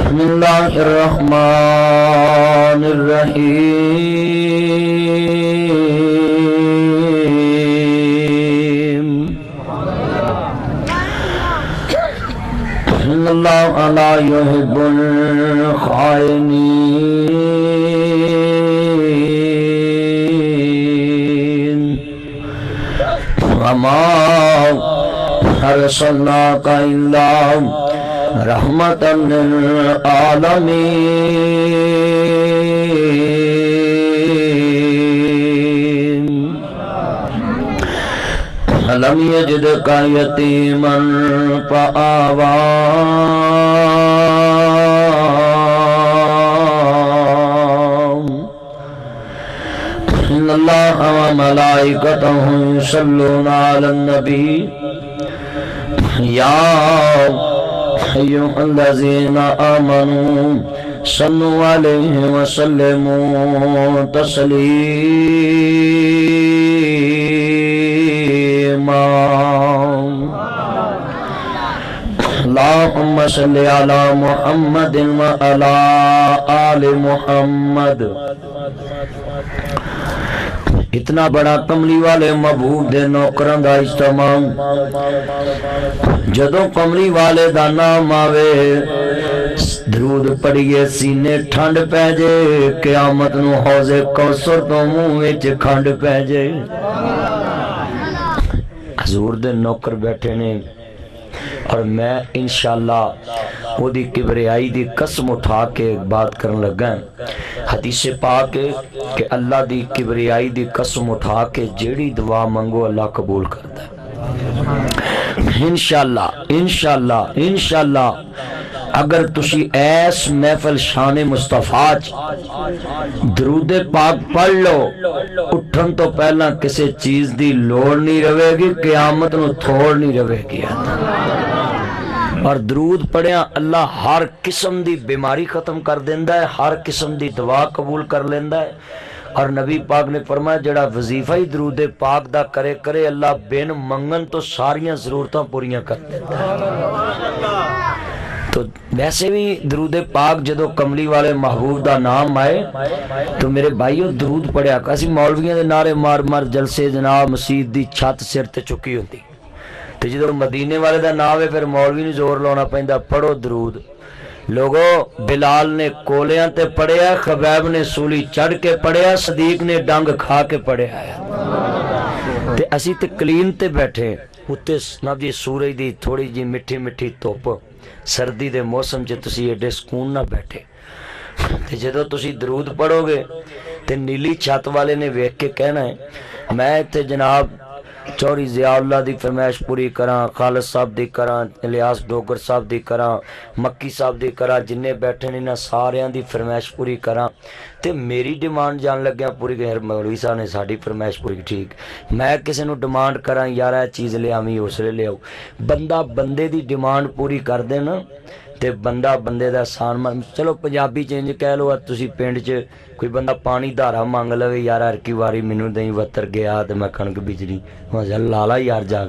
بسم اللہ الرحمن الرحیم ان اللہ لا يحب الخائنین وما ارسلناک الا رحمتا للعالمین لم یجدک یتیما فآوی ان اللہ وملائکتہ یصلون علی النبی یا ایھا الذین آمنوا صلوا علیہ وسلموا تسلیما اللہم صل علی محمد وعلی آل محمد۔ اتنا بڑا کملی والے محبوب دے نوکران دا اجتماع، جدوں کملی والے دا نام آوے درود پڑھیے سینے ٹھنڈ پہ جے، قیامت نو حوض کوثر تو منہ وچ کھنڈ پہ جے۔ حضور دے نوکر بیٹھے نے اور میں انشاءاللہ وہ دی کبریائی دی قسم اٹھا کے بات کرن لگا۔ حدیث پاک کہ اللہ دی کبریائی دی قسم اٹھا کے جیڑی دعا منگو اللہ قبول کرتا ہے۔ انشاءاللہ انشاءاللہ انشاءاللہ اگر تسی ایس محفل شان مصطفیٰ درود پاک پڑھ لو، اٹھن تو پہلا کسی چیز دی لوڑ نہیں رہے گی، قیامت نو تھوڑ نہیں رہے گی۔ اور درود پڑھیا اللہ ہر قسم دی بیماری ختم کر دیندہ ہے، ہر قسم دی دعا قبول کر لیندہ ہے۔ اور نبی پاک نے فرمایا جڑا وظیفہ ہی درود پاک دا کرے کرے اللہ بین منگن تو ساریاں ضرورتاں پوریاں کر دیتا ہے۔ تو ویسے بھی درود پاک جدو کملی والے محبوب دا نام آئے تو میرے بھائیو درود پڑھیا کسی مولویاں دے نعرے مار مار جلسے جناب مسجد دی چھت سر تے چکی ہوتی، تو جدو مدینے والے دا نام ہے پھر مولوی نے زور لانا پہندا پڑھو درود۔ لوگو بلال نے کولیاں تے پڑھیا، خبیب نے سولی چڑھ کے پڑھیا، صدیق نے ڈنگ کھا کے پڑھیا ہے۔ تے اسی تے کلین تے بیٹھے اتے نب جی سورج دی تھوڑی جی مٹھی مٹھی توپ، سردی دے موسم چ تسی ایڈے سکون نہ بیٹھے۔ تے جدو تسی درود پڑھو گے تے نیلی چھت والے نے ویکھ کے کہنا ہے میں تے جناب چوری ضیاء اللہ دی فرمائش پوری کراں، خالد صاحب دی کراں، الیاس ڈوگر صاحب دی کراں، مکی صاحب دی کراں، جننے بیٹھے نے ساریاں دی فرمائش پوری کراں، تے میری ڈیمانڈ جان لگیا پوری کہ مولوی صاحب نے ساڈی فرمائش پوری ٹھیک، میں کسی نو ڈیمانڈ کراں یار اے چیز لے آویں اس لے آؤ، بندہ بندے دی ڈیمانڈ پوری کر دے نا تے بندہ بندے دا احسان مان۔ چلو پنجابی چینج کہہ لو، تسی پنڈ چ کوئی بندہ پانی دھارا مانگ لوے یار ہر واری مینوں دیں وتر گیا تے میں کنک بجلی مزل لالا یار جاگ،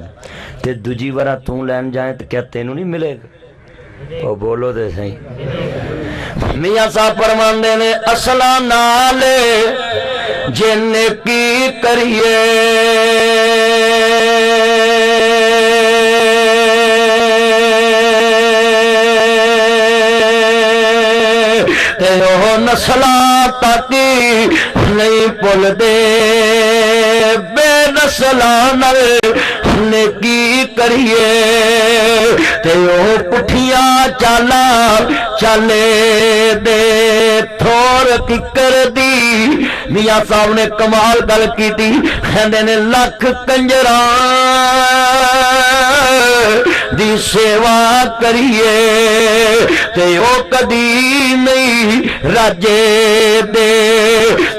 تے دوجی وارا توں لین جائیں تے کیا تینوں نہیں ملے گا؟ او بولو تے صحیح۔ میاں صاحب فرماندے نے اصلا نال جن کی کریے تے او نسلاں تک نہیں بھول دے، بے نسلاں نال نیکی کریے تے او پٹھیاں چالاں چلے دے تھوڑ ککر دی۔ میاں صاحب نے کمال گل کیتی، کہندے نے لکھ کنجراں دی سیوا کریے تے او کدی نہیں راجے دے،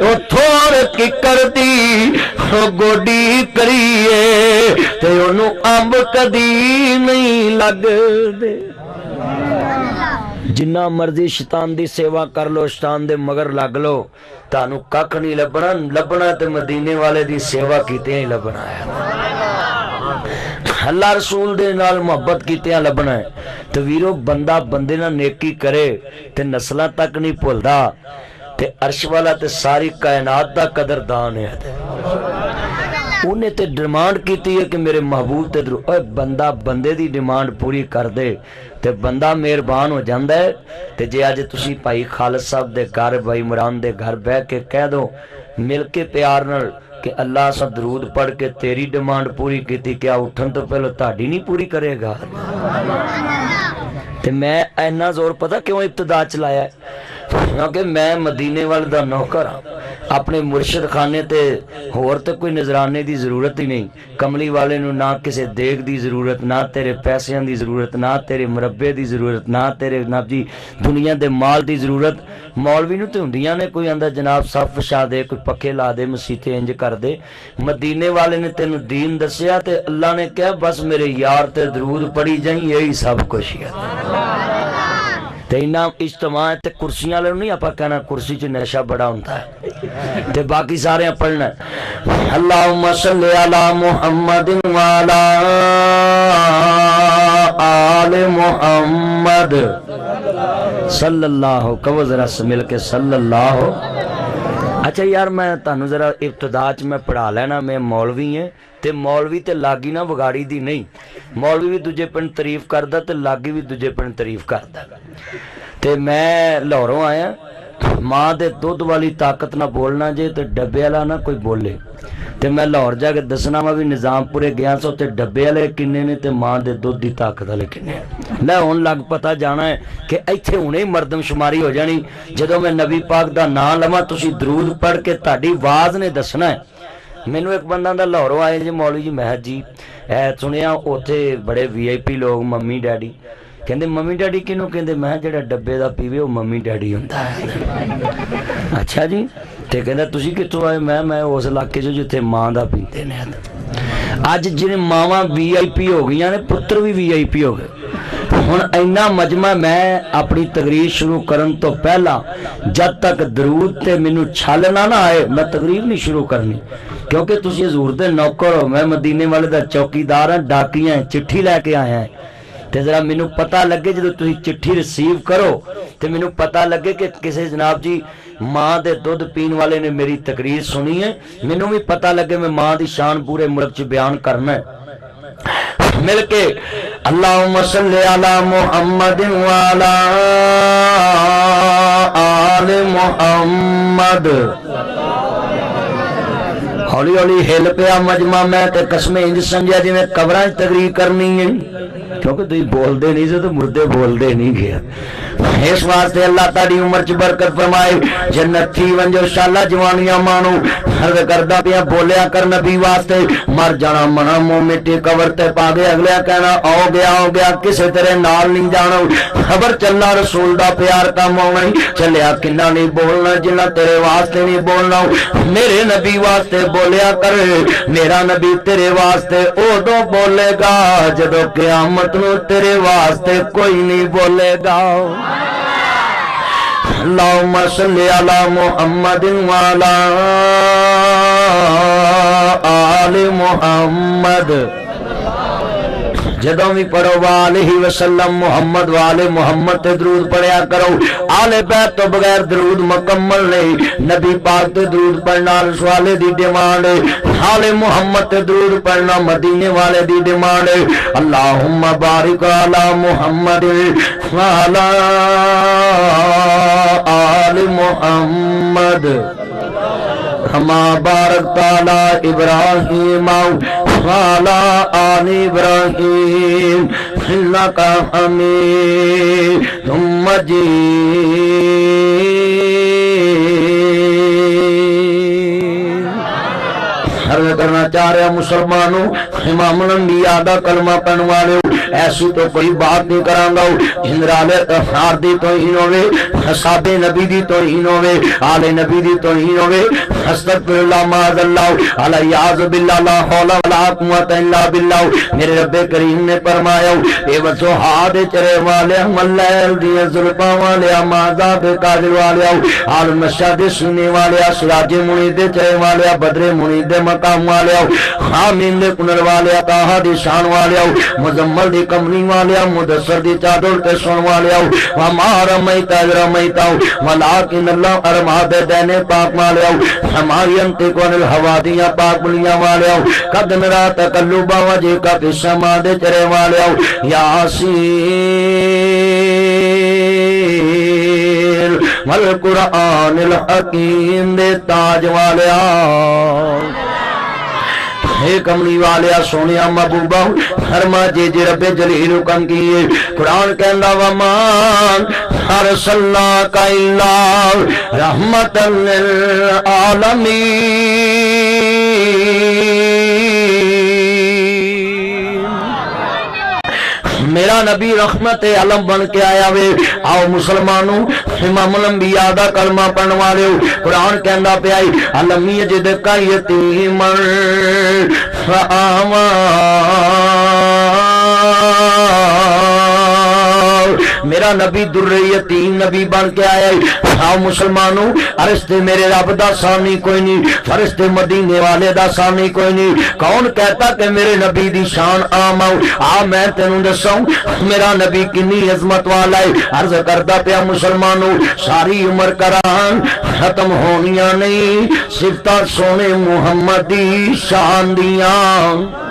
او تھوڑ ککر دی گوڈی کریے تے انہوں امب کدی نہیں لگ دے۔ جنہ مرضی شیطان دی سیوا کر لو، شیطان دے مگر لگ لو، تانوں کک نہیں لبنا تے مدینے والے دی سیوا کیتے ہی لبنا ہے۔ اللہ رسول دے نال محبت کیتیاں لبنا ہے تو ویرو بندہ بندے نال نیکی کرے تے نسلاں تک نہیں بھولدا تے عرش والا تے ساری کائنات دا قدردان ہے انہیں تے ڈیمانڈ کیتی ہے کہ میرے محبوب تے اے بندہ بندے دی ڈیمانڈ پوری کر دے تے بندہ مہربان ہو جاندا ہے تے جے اج تسی بھائی خالد صاحب دے گھر بھائی عمران دے گھر بیٹھ کے کہہ دو مل کے پیار نال کہ اللہ سا درود پڑھ کے تیری ڈیمانڈ پوری کیتی کیا اٹھن تو پہلو تہاڈی نہیں پوری کرے گا تے میں اینا زور پتہ کیوں ابتدا چلایا ہے کیونکہ میں مدینے والے دا نوکر ہاں اپنے مرشد خانے تے ہور تے کوئی نظرانے دی ضرورت ہی نہیں کملی والے نو نہ کسے دیکھ دی ضرورت نہ تیرے پیسیاں دی ضرورت نہ تیرے مربے دی ضرورت نہ تیرے نہ جی دنیا دے مال دی ضرورت مولوی نو تے ہوندیاں نے کوئی اندر جناب صف وچھا دے کوئی پکھے لا دے مسیتے انج کر دے مدینے والے نے تینو دین دسیا تے اللہ نے کہا بس میرے یار تے درود پڑھی جائیں یہی سب کچھ ہے تے انہاں اجتماع تے کرسیاں والے نہیں آپا کہنا کرسی چ نشہ بڑا ہوتا ہے تے باقی سارے پڑھنا اللہم صلی علی محمد وعلی آل محمد صلی اللہ کو ذرا مل کے صلی اللہ اچھا یار میں تانوں ذرا ابتدا چ میں پڑھا لینا میں مولوی ہیں تے مولوی تے لاگی نہ وگاڑی دی نہیں مولوی بھی دوجے پن تعریف کردا تے لاگی بھی دوجے پن تعریف کردا تے میں لاہوروں آیا ماں دے دودھ والی طاقت نہ بولنا جے تے ڈبے والا نہ کوئی بولے تے میں لاہور جا کے دسنا وا بھی نظام پورے گیا سو تے ڈبے والے کنے نے تے ماں دے دودھ دی طاقت والے کنے لے ہن لگ پتہ جانا ہے کہ ایتھے ہنے ہی مردم شماری ہو جانی جدوں میں نبی پاک دا نام لواں تسی درود پڑھ کے تہاڈی آواز نے دسنا ہے مینو ایک بندہ دا لاہوروں آئے جی مولوی جی میں جی سنیا اوتھے بڑے وی آئی پی لوگ ممی ڈیڈی کہندے ممی ڈیڈی کنوں کہندے میں جڑا ڈبے دا پیوے وہ ممی ڈیڈی ہوندا ہے اچھا جی تے کہندا تسی کتھوں آئے میں اس علاقے چ جتھے ماں دا پیندے نے اج جن ماواں وی آئی پی ہو گئیاں نے پتر بھی وی آئی پی ہو گئے ہن اینا مجمع میں اپنی تقریر شروع کرن تو پہلا جب تک درود تے مینوں چھالنا نہ آئے میں تقریر نہیں شروع کرنی کیونکہ تسی حضور دے نوکر ہو میں مدینے والے دا چوکیدار ہاں ڈاکیاں چٹھی لے کے آیا ہیں تے ذرا مینوں پتہ لگے جدوں تسی چٹھی ریسیو کرو تے مینوں پتہ لگے کہ کسے جناب جی ماں دے دودھ پین والے نے میری تقریر سنی ہے مینوں بھی پتہ لگے میں ماں دی شان پورے ملک چ بیان کرنا ہے مل کے اللہم صلی علی محمد وعلی آل محمد ہولی ہولی ہل پیا مجمع میں تے قسم انج سمجھا جی میں قبراں تقریر کرنی ہے کیونکہ تھی بول دے نہیں سے تو مردے بول دے نہیں گیا اس واسطے اللہ تعالی عمر چ برکت فرمائے جنت تھی ونجو شالا جوانیاں مانو عرض کردہ پیا بولیا کر نبی واسطے مر جانا منا منہ مٹی قبر تے پا گئے اگلے کہنا آؤ گیا کسے تیرے نال نہیں جانا خبر چلنا رسول دا پیار کا مونا چلیا کنا نہیں بولنا جنہ تیرے واسطے نہیں بولنا میرے نبی واسطے بولیا کر میرا نبی تیرے واسطے ادو بولے گا جدو قیامت نو تیرے واسطے کوئی نہیں بولے گا اللہم صلی علی محمد وعلی آل محمد جدوں بھی پڑھو والہ وسلم محمد والے محمد تے درود پڑھیا کرو آل بیت تو بغیر درود مکمل نہیں نبی پاک تے درود پڑھنا رسوالے دی ڈیمانڈ آل محمد تے درود پڑھنا مدینے والے دی ڈیمانڈ اللہم بارک علی محمد وعلی آل محمد کما بارکت علی ابراہیم وعلی آل ابراہیم انک حمید مجید عرض کرنا چاہ رہا مسلمانوں امام الانبیاء دا کلمہ پڑھن والے ایسی تو کوئی بات نہیں کرانگا جنرال اطہار دی توہین ہوئے حساب نبی دی توہین ہوئے آل نبی دی توہین ہوئے استغفر اللہ معاذ اللہ علی عاذ باللہ لا حول ولا قوت الا باللہ میرے رب کریم نے فرمایا اے وضحا دے چرے والے واللیل دی زلفاں والے ماذاب قادر والے آل مشہد سننے والے سراج منید دے چرے والے بدر منید دے مقام والے حامین دے کنر والے طاہا دی شان والے مزمل دی کمنی والے مدثر دی چادر تے سن والے وما رمیت اذ رمیت ولکن اللہ ارما دے دینے پاک والے ہماری انتقون الحوادیاں پاک بلیاں والے قد نرا تقلبا وجہ کا فی السما دے چرے والے یاسین والقرآن الحکیم دے تاج والے اے کملی والیا سونیا محبوبہ فرما جے جے رب جلیل حکم کیے قرآن کہندا ومان ارسلناک الا رحمتا للعالمین میرا نبی رحمت علم بن کے آیا وے آؤ مسلمانوں امام الانبیاء دا کلمہ پڑھن والے قرآن کہندا پہ آئی علم یجد کا یتیمن فآوا میرا نبی در یتیم نبی بن کے آیا آؤ مسلمانوں فرشتے میرے رب دا سامنے کوئی نہیں فرشتے مدینے والے دا سامنے کوئی نہیں کون کہتا کہ میرے نبی دی شان عام آ میں تینوں دساں میرا نبی کنی عظمت والا ہے عرض کرتا پیا مسلمانوں ساری عمر کران ختم ہونیاں نہیں صفتاں سونے محمد دی شان دیاں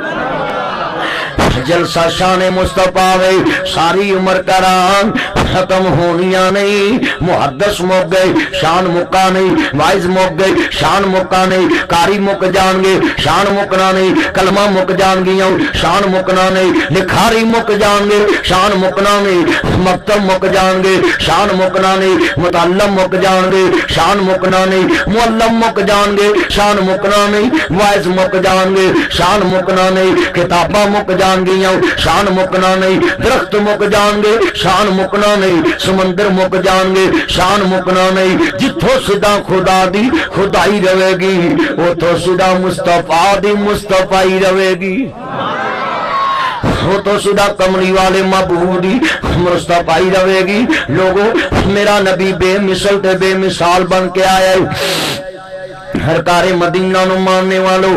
جلسہ شان مصطفیٰ وے ساری عمر کران ختم ہونیاں نہیں محدث مک گئے شان مکا نہیں وائز مک گئے شان مکا نہیں کاری مک جان گے شان مکنا نہیں کلمہ مک جان گیا شان مکنا نہیں لکھاری مک جان گے شان مکنا نہیں مکتب مک جان گے شان مکنا نہیں متعلم مک جان گے شان مکنا نہیں معلم مک جان گے شان مکنا نہیں وائز مک جان گے شان مکنا نہیں کتاباں مک جان گیا شان مکنا نہیں درخت مک جان گے شان مکنا نہیں سمندر مک جان گے شان مکنا نہیں جتھوں صدا خدا دی خدائی رہے گی اتھوں صدا مصطفیٰ دی مصطفیٰ رہے گی وہ تو صدا کملی والے معبودی مصطفیٰ رہے گی لوگوں میرا نبی بے مثل تے بے مثال بن کے آیا ہے ہر کارے مدینہ نو ماننے والو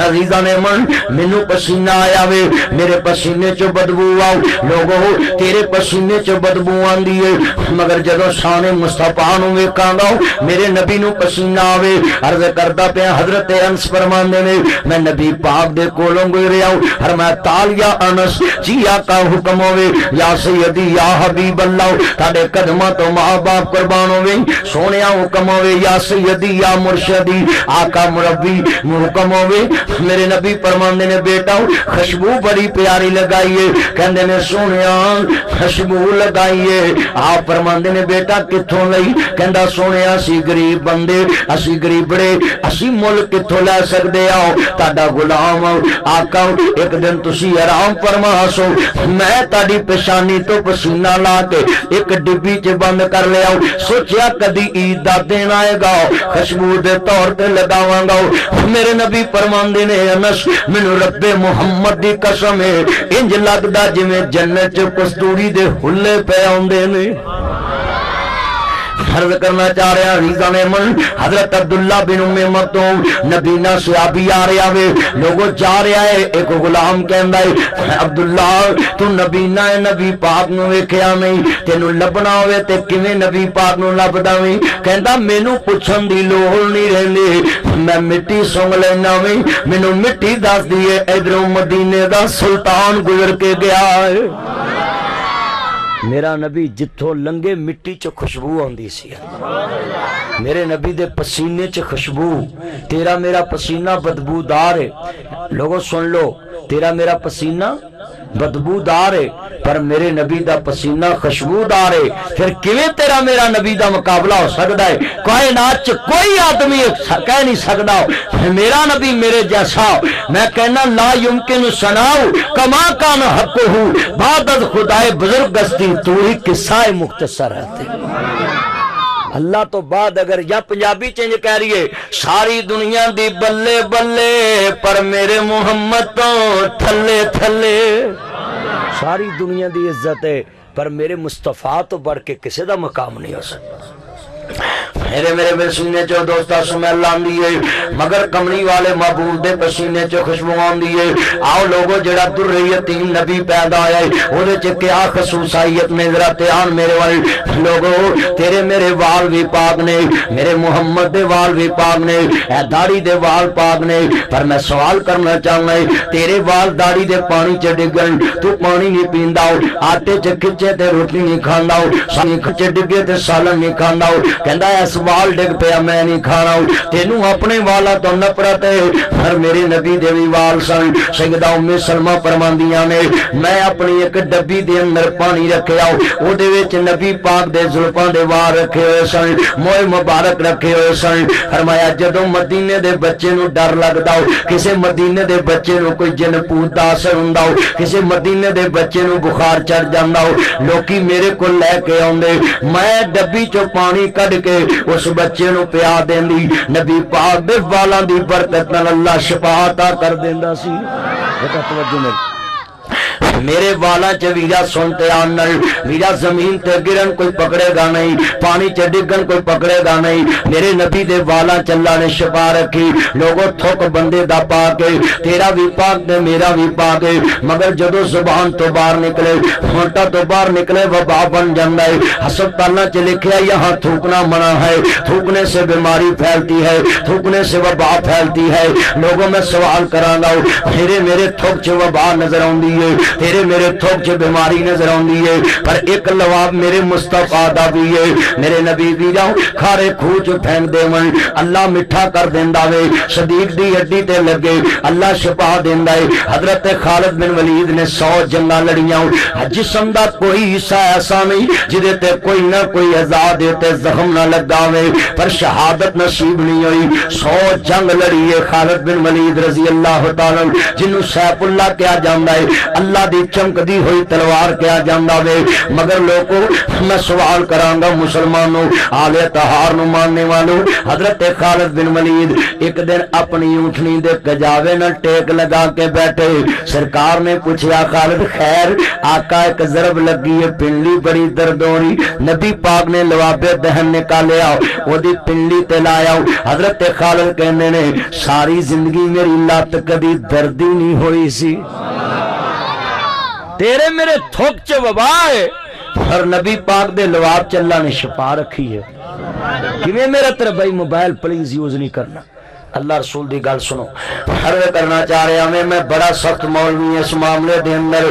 عزیزہ نے من منو پسینہ آیا وے میرے پسینے چو بدبو آؤ لوگو تیرے پسینے چو بدبو آن دیئے مگر جدو شان مصطفیٰ نو ویکھاں گا میرے نبی نو پسینہ آوے عرض کردہ پہ حضرت انس فرماندے نے میں نبی پاک دے کولوں گئے رہا ہوں ہر میں تال یا انس جیا کا حکم ہوئے یا سیدی یا حبیب اللہ تاڑے قدمہ تو ماں باپ قربان ہوئے سونیا حکم ہوئے یا سیدی یا مرشدی آقا مربی محکم ہوئے میرے نبی فرماندے نے بیٹا خوشبو بڑی پیاری لگائیے کہندے نے سونیا خوشبو لگائیے آپ فرماندے نے بیٹا کتھوں لئی کہندا سونیا اسی غریب بندے اسی غریب بڑے اسی ملک کتھوں لے سکدے آؤ تاڈا غلام آقا ایک دن تسی آرام فرما سو میں تاڈی پیشانی تو پسینہ لا کے ایک ڈبی چ بند کر لیا سوچیا کدی عید دا دن آئے گا خوشبو دے طور تے لگاواں گا میرے نبی فرماندے نے انس مینوں رب محمد دی قسم ہے انج لگدا جویں جنت چ کستوری دے ہلے پے اوندے نے عرض کرنا چاہ رہا ریزہ نے من حضرت عبداللہ بن ام مکتوم نبینا صحابی آ رہا ہے لوگوں جا رہا ہے ایک غلام کہندا ہے عبداللہ تو نبینا ہے نبی پاک نو ویکھیا نہیں تینوں لبنا ہوئے تے کیویں نبی پاک نو لبدا ویں کہندا مینوں پوچھن دی لوڑ نہیں رہندی میں مٹی سونگ لینا ویں مینوں مٹی دس دیے ادھروں مدینے دا سلطان گزر کے گیا ہے میرا نبی جتھوں لنگے مٹی چ خوشبو آندی سی میرے نبی دے پسینے چ خوشبو تیرا میرا پسینہ بدبودار ہے لوگوں سن لو تیرا میرا پسینہ بدبودار ہے پر میرے نبی دا پسینہ خوشبودار ہے، پھر کیویں تیرا میرا نبی دا مقابلہ ہو سکتا ہے؟ کائنات چ کوئی آدمی کہہ نہیں سکتا میرا نبی میرے جیسا ہو۔ میں کہنا لا یمکن ثناء کما کان حقہ بعد از خدائے بزرگ ہستی تو ہی قصہ مختصر ہے۔ اللہ تو بعد اگر یا پنجابی چینج کہہ رہی ہے ساری دنیا دی بلے بلے پر میرے محمد تو تھلے تھلے، ساری دنیا دی عزت ہے پر میرے مصطفیٰ تو بڑھ کے کسی دا مقام نہیں ہو سکتا۔ میرے سینے چو دوستا سمیں اللہ آندی ہے مگر کملی والے محبوب دے پسینے چو خوشبو آندی ہے۔ آؤ لوگوں جڑا در یتیم نبی پیدا آیا ہے وہ دے چکے آ خصوصائیت میں ذرا تیان میرے والے لوگوں، تیرے میرے وال بھی پاک نے، میرے محمد دے وال بھی پاک نے، اے داڑھی دے وال پاک نے، پر میں سوال کرنا چاہنا ہے تیرے وال داڑھی دے پانی چ ڈگن تو پانی نہیں پیندا ہو، آٹے چ کھچے تے روٹی نہیں کھاندا ہو، سانی کھچے ڈگے تے سالن نہیں کھاندا ہو، کہندا اس وال ڈگ پیا میں نہیں کھانا ہوں، تینوں اپنے والا تو نفرت ہے پر میرے نبی دے بھی وال سن۔ سیدہ ام سلمہ فرماندیاں نے میں اپنی ایک ڈبی دے اندر پانی رکھیا او دے وچ نبی پاک دے زلفاں دے وال رکھے ہوئے سن، موئے مبارک رکھے ہوئے سن۔ فرمایا جدوں مدینے دے بچے نو ڈر لگدا ہو، کسے مدینے دے بچے نو کوئی جن پوت دا اثر ہوندا ہو، کسے مدینے دے بچے نو بخار چڑھ جاندا ہو، لوکی میرے کو لے کے آوندے، میں ڈبی چوں پانی کڈ کے اس بچے نو پیا دیندی، نبی پاک دے والاں دی برکت نال اللہ شفا عطا کر دیندا سی۔ بیٹا توجہ میری، میرے والا چ ویرا سنتے آنل ویرا زمین تے گرن کوئی پکڑے گا نہیں، پانی چ ڈگن کوئی پکڑے گا نہیں، میرے نبی دے والا چ اللہ نے شفا رکھی۔ لوگوں تھوک بندے دا پاک ہے، تیرا بھی پاک تے میرا بھی پاک ہے، مگر جدو زبان تو باہر نکلے ہونٹا تو باہر نکلے وبا بن جاندا ہے۔ ہسپتالاں چ لکھیا یہاں تھوکنا منع ہے، تھوکنے سے بیماری پھیلتی ہے، تھوکنے سے وبا پھیلتی ہے۔ لوگوں میں سوال کراں گا میرے تھوک چ وبا نظر آندی ہے، تیرے میرے تھوک چ بیماری نظر آندی ہے، پر ایک لواب میرے مصطفیٰ دا بھی ہے۔ میرے نبی ویرا کھارے کھوہ چ پھینک دیون اللہ میٹھا کر دیندا وے، صدیق دی ہڈی تے لگے اللہ شفا دیندا ہے۔ حضرت خالد بن ولید نے 100 جنگاں لڑیاں، جسم دا کوئی حصہ ایسا نہیں جدے تے کوئی نہ کوئی اذا دے تے زخم نہ لگا ہوئے، پر شہادت نصیب نہیں ہوئی۔ 100 جنگ لڑی ہے خالد بن ولید رضی اللہ تعالی جنوں سیف اللہ کیا جاندا ہے، اللہ دی چمک دی ہوئی تلوار کیا جاندا وے۔ مگر لوگوں میں سوال کراں گا مسلمانوں، آل طہار نو ماننے والوں، حضرت خالد بن ولید ایک دن اپنی اونٹنی دے کجاوے نال ٹیک لگا کے بیٹھے، سرکار نے پوچھا خالد خیر؟ آقا ایک ضرب لگی ہے، پنڈلی بڑی درد ہو رہی، نبی پاک نے لواب دہن نکالیا او دی پنڈلی تے لایا۔ حضرت خالد کہنے نے ساری زندگی میری لات کبھی دردی نہیں ہوئی سی، تیرے میرے تھوک چ وبا ہے، اور نبی پاک دے لواب چ اللہ نے شفا رکھی ہے۔ کیویں میرا تیرا بھائی موبائل پلیز یوز نہیں کرنا، اللہ رسول دی گل سنو۔ عرض کرنا چاہ رہا میں بڑا سخت مولوی اس معاملے دے اندر،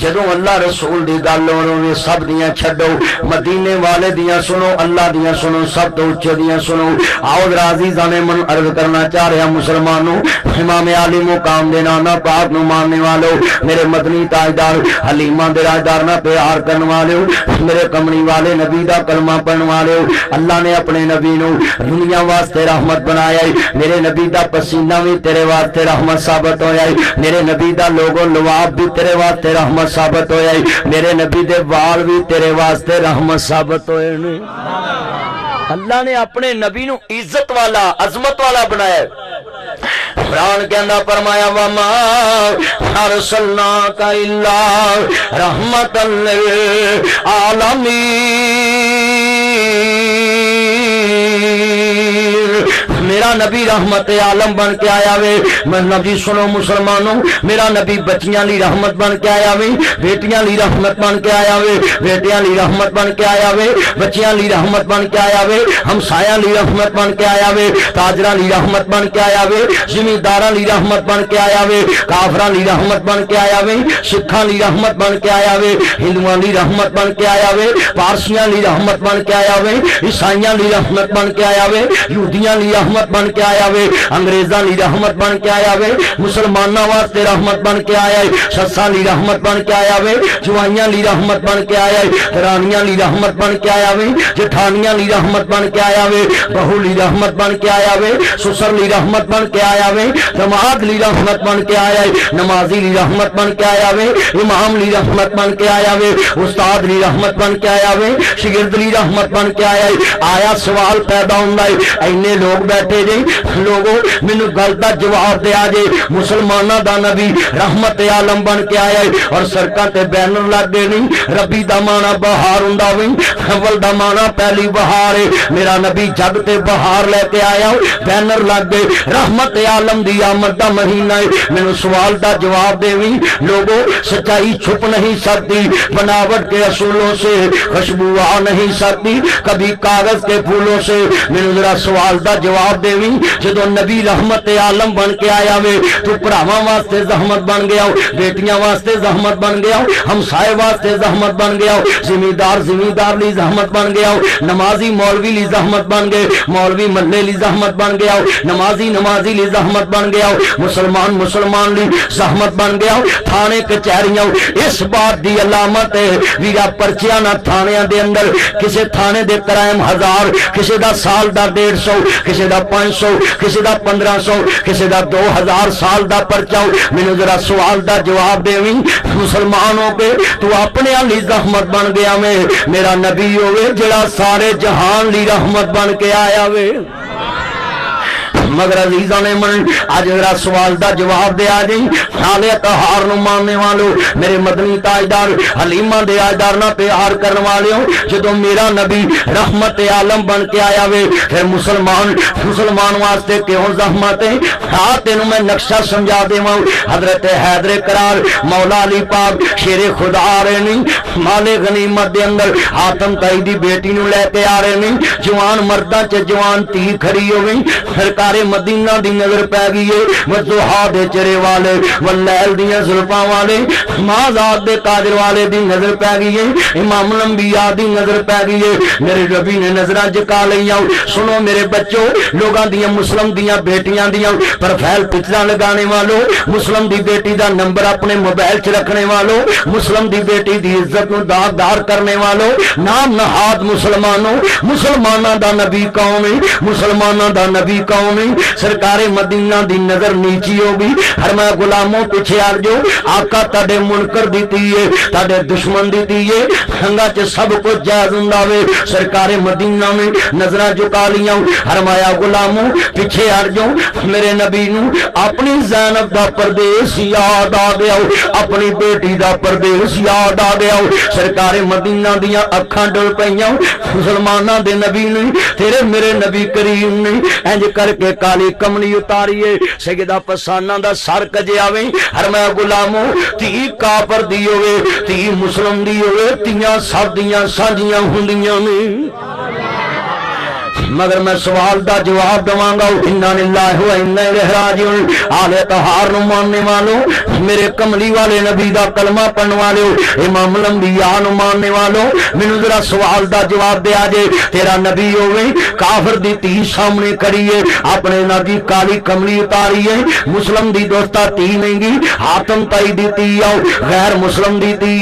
جدوں اللہ رسول دی گل ہوے سب دیاں چھڈو، مدینے والے دیاں سنو، اللہ دیاں سنو، سب تو اونچے دیاں سنو۔ آؤ عزیزاں من عرض کرنا چاہ رہا مسلمانوں، امام عالی مقام دے نانا پاک نو ماننے والو، میرے مدنی تاجدار حلیمہ دے راجدار نہ پیار کرن والو، میرے کملی والے نبی دا کلمہ پڑھن والو، اللہ نے اپنے نبی نو دنیا واسطے رحمت بنایا ہے۔ میرے نبی دا پسینہ بھی تیرے واسطے رحمت ثابت ہویا ہے، میرے نبی دا لوگو لواب بھی تیرے واسطے رحمت ثابت ہویا ہے، میرے نبی دے وال بھی تیرے واسطے رحمت ثابت ہوئے ہیں۔ اللہ نے اپنے نبی نو عزت والا عظمت والا بنایا ہے۔ قرآن کے اندر فرمایا وما ارسلناک الا رحمت للعالمین، میرا نبی رحمت عالم بن کے آیا وے۔ میں نبی سنو مسلمانوں، میرا نبی بچیاں لی رحمت بن کے آیا وے، بیٹیاں لی رحمت بن کے آیا وے، بیٹیاں لی رحمت بن کے آیا وے، بچیاں لی رحمت بن کے آیا وے، ہمسایاں لی رحمت بن کے آیا وے، تاجراں لی رحمت بن کے آیا وے، زمینداراں لی رحمت بن کے آیا وے، کافراں لی رحمت بن کے آیا وے، سکھاں لی رحمت بن کے آیا وے، ہندوؤں لی رحمت بن کے آیا وے، پارسیاں لی رحمت بن کے آیا وے، عیسائیاں لی رحمت بن کے آیا وے، یہودیاں لی رحمت بن بن کے آیا وے انگریزاں لی رحمت بن کے آیا وے مسلماناں واسطے رحمت بن کے آیا ہے سساں لی رحمت بن کے آیا وے جوائیاں لی رحمت بن کے آیا ہے رانیاں لی رحمت بن کے آیا وے جٹھانیاں لی رحمت بن کے آیا وے بہو لی رحمت بن کے آیا وے سسر لی رحمت بن کے آیا وے دماد لی رحمت بن کے آیا ہے نمازی لی رحمت بن کے آیا وے امام لی رحمت بن کے آیا وے استاد لی رحمت بن کے آیا وے شاگرد لی رحمت بن کے آیا ہے آیا سوال پیدا ہوندا ہے اینے لوگ بیٹھے جے لوگوں مینوں گل دا جواب دیا جے مسلماناں دا نبی رحمت عالم بن کے آیا ہے اور سڑکاں تے بینر لگ گئے نہیں ربی دا مانا بہار ہوندا وے اول دا مانا پہلی بہار ہے میرا نبی جگ تے بہار لے کے آیا بینر لگ گئے رحمت عالم دی آمد دا مہینہ ہے مینوں سوال دا جواب دیویں لوگوں سچائی چھپ نہیں سکتی بناوٹ کے اصولوں سے خوشبو آ نہیں سکتی کبھی کاغذ کے پھولوں سے مینوں ذرا سوال دا جواب دیویں جدوں نبی رحمت عالم بن کے آیا وے تو بھراواں واسطے زحمت بن گیا بیٹیاں واسطے زحمت بن گیا ہمسائے واسطے زحمت بن گیا زمیندار لی زحمت بن گیا نمازی مولوی لی زحمت بن گئے مولوی ملے لی زحمت بن گیا نمازی لی زحمت بن گیا مسلمان لی زحمت بن گیا تھانے کچہریاں اس بات دی علامت ہے ویرا پرچیاں نہ تھانیاں دے اندر کسے تھانے دے کرائم 1000 کسے دا سال دا 150 کسے دا 500 کسے دا 1500 کسے دا 2000 سال دا پرچا مینوں ذرا سوال دا جواب دیویں مسلمانوں کے تو اپنے لی زحمت بن گیا میں میرا نبی ہوئے جڑا سارے جہان لی رحمت بن کے آیا وے مگر عزیزاں نے من آج ذرا سوال دا جواب دیا جی حال اتحار نو ماننے والو میرے مدنی تاجدار حلیمہ دے آجدار نہ پیار کرنے والے ہوں جدو میرا نبی رحمت عالم بن کے آیا وے پھر مسلمان واسطے کیوں زحمت ہے تینوں میں نقشہ سمجھا دے ہوں حضرت حیدر قرار مولا علی پاک شیر خدا آ رہے نہیں مال غنیمت دے اندر حاتم تائی دی بیٹی نو لے کے آ رہے نہیں جوان مرداں چ جوان تھی کھڑی ہو گئی سرکار مدینہ دی نظر پہ گئی ہے وضحا دے چرے والے واللیل دیاں زلفاں والے مازاد دے قادر والے دی نظر پہ گئی ہے امام الانبیاء دی نظر پہ گئی ہے میرے ربی نے نظرہ جکا لئیاں سنو میرے بچوں لوگاں دیاں مسلم دیاں بیٹیاں دیاں پروفائل پکچراں لگانے والوں مسلم دی بیٹی دا نمبر اپنے موبائل چ رکھنے والوں مسلم دی بیٹی دی عزت نو داغدار کرنے والوں نام نہاد مسلماناں دا نبی قوم ہے مسلماناں دا نبی قوم ہے سرکار مدینہ دی نظر نیچی ہوگی ہرمایا غلاموں پیچھے آر جو آقا تاڑے منکر دیتی ہے تاڑے دشمن دیتی ہے ہنگا چے سب کو جائز انداوے سرکار مدینہ میں نظرہ جکا لیاں ہرمایا غلاموں پیچھے آر جو میرے نبی نو اپنی زینب دا پردیس یاد آ گیا اپنی بیٹی دا پردیس یاد آ گیا سرکار مدینہ دیا اکھاں ڈر پہیاں مسلمانہ دے نبی نے تیرے میرے نبی کریم نے انج کر کے کالی کملی اتاریے سیدہ پسانہ دا سر کجے آویں ہرمایا غلاموں تی کافر دی ہوئے تی مسلم دی ہوئے تیاں سب دیاں سانجیاں ہوندیاں میں مگر میں سوال دا جواب دواں گا انا للہ و انا الیہ راجعون آل طہار نو ماننے والوں میرے کملی والے نبی دا کلمہ پڑھنے والوں امام الانبیاء نو ماننے والوں مینوں ذرا سوال دا جواب دے آجے تیرا نبی ہوئے کافر دی تی سامنے کریے اپنے نبی کالی کملی اتاریے مسلم دی دوستا تی نہیں گی حاتم تائی دی تی آؤ غیر مسلم دی تی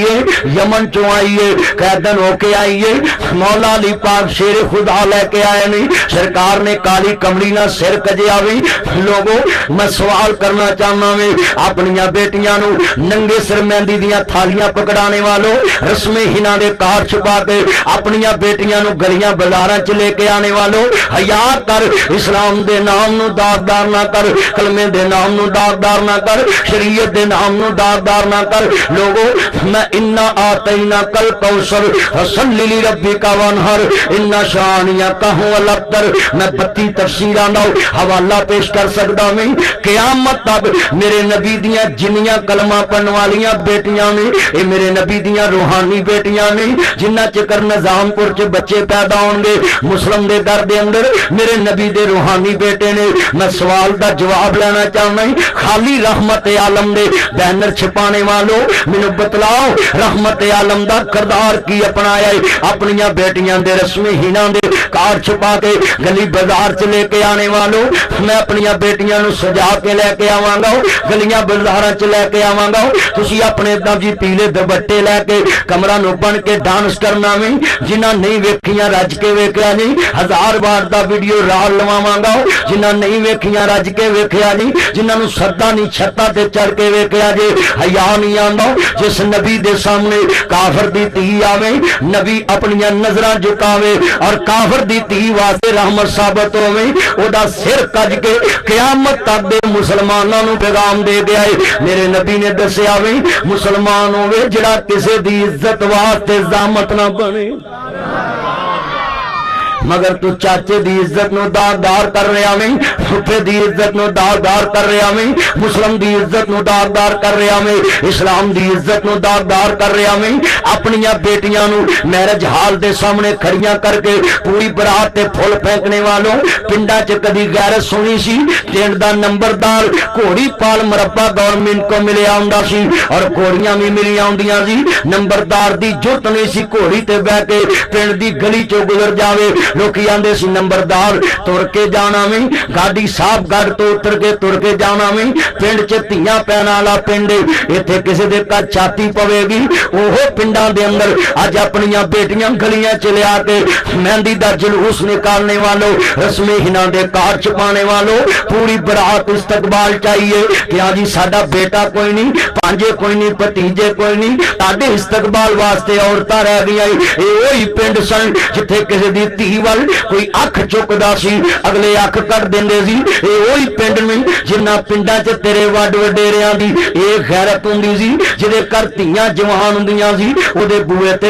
یمن چو آئیے قیدن ہو کے آئیے مولا علی پاک شیر خدا لے کے آئے نہیں سرکار نے کالی کملی نہ سر کجے آوی لوگوں میں سوال کرنا چاہنا میں اپنیاں بیٹیاں نو ننگے سر مہندی دیاں تھالیاں پکڑانے والوں رسم ہنا دے کار چھپا کے اپنیاں بیٹیاں نو گلیاں بازاراں چ لے کے آنے والوں حیا کر اسلام دے نام نو داغدار نہ کر کلمے دے نام نو داغدار نہ کر شریعت دے نام نو داغدار نہ کر لوگوں میں انا آتینا کل کوثر فصلی لربک وانحر ان شانئک هو الابتر میں 32 تفسیراں دا حوالہ پیش کر سکدا میں قیامت تک میرے نبی دیاں جنیاں کلمہ پڑھن والیاں بیٹیاں نے اے میرے نبی دیاں روحانی بیٹیاں نے جنہ چکر نظام پور چ بچے پیدا ہون گے مسلم دے گھر دے اندر میرے نبی دے روحانی بیٹے نے میں سوال دا جواب لینا چاہنا ہوں خالی رحمت عالم دے بینر چھپانے والوں مینوں بتلاؤ رحمت عالم دا کردار کی اپنایا ہے اپنیاں بیٹیاں دے رسم ہنا دے کار چھپا کے گلی بازار چ لے کے آنے والوں میں اپنی بیٹیاں نو سجا کے لے کے آواں گا گلیاں بازاراں چ لے کے آواں گا تسی اپنے جی پیلے دوپٹے لے کے کمرہ نو بن کے ڈانس کرنا وی جنہاں نہیں ویکھیاں رج کے ویکھیا جی 1000 بار دا ویڈیو رال لواواں گا جنہاں نہیں ویکھیاں رج کے ویکھیا جی جنہاں نو سدا نہیں چھتا تے چڑھ کے ویکھیا جی حیا نہیں آندا جس نبی دے سامنے کافر دی تھی آوے نبی اپنی نظراں جھکاوے اور کافر دی تھی واسطے رحمت ثابت ہوے او دا سر کج کے قیامت تک دے مسلماناں نو پیغام دے گیا ہے میرے نبی نے دسیا وے مسلمان ہوے جڑا کسے دی عزت واسطے ضامت نہ بنے مگر تو چاچے دی عزت نو داغدار کر رہا میں پھپھے دی عزت نو داغدار کر رہا میں مسلم دی عزت نو داغدار کر رہا میں اسلام دی عزت نو داغدار کر رہا میں اپنی بیٹیاں نو میرج ہال دے سامنے کھڑیاں کر کے پوری برات تے پھول پھینکنے والوں پنڈا چ کدی غیرت سنی سی پنڈ دا نمبردار گھوڑی پال مربع گورنمنٹ کو ملے آندا سی اور گھوڑیاں بھی ملی آندیاں سی نمبردار دی جرت نہیں سی گھوڑی تے بیٹھ کے پنڈ دی گلی چوں گزر جاوے لوکی آندے سی نمبردار تر کے جانا میں گاڑی صاحب گڑ تو اتر کے تر کے جانا میں پنڈ چ تیاں پینا والا پنڈ ایتھے کسے دے کا چھاتی پوے گی اوہ پنڈاں دے اندر اج اپنیاں بیٹیاں گلیاں چ لیا کے مہندی دا جلوس نکالنے والوں رسم ہنا دے کار چھپانے والوں پوری برات استقبال چاہیے کہ ہاں جی ساڈا بیٹا کوئی نہیں پانجے کوئی نہیں بھتیجے کوئی نہیں تاڈے استقبال واسطے عورتاں رہ گئیاں اے وہی پنڈ سن جتھے کسے دی تھی کوئی اکھ چکدا سی اگلے اکھ کٹ دیندے سی اے وہی پنڈ نہیں جنہ پنڈاں چ تیرے وڈ وڈیریاں دی اے غیرت ہوندی سی جدے گھر تیاں جوان ہوندیاں سی او دے بوئے تے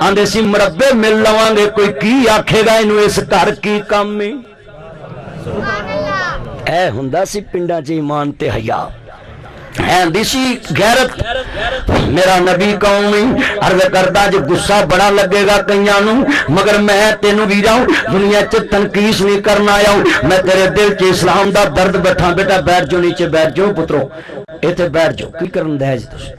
آندے سی مربے مل لواں گے کوئی کی آکھے گا اینو اس گھر کی کم ہے اے ہوندا سی پنڈاں چ ایمان تے حیا دیسی غیرت میرا نبی قومی عرض کردہ جو غصہ بڑا لگے گا کئیاں نو مگر میں تینوں بھی جاؤں دنیا چ تنقیس نہیں کرنا آیا ہوں میں تیرے دل چ اسلام دا درد بیٹھا بیٹا بیٹھ جو نیچے بیٹھ جو پترو ایتھے بیٹھ جو کی کرن دے جی تسی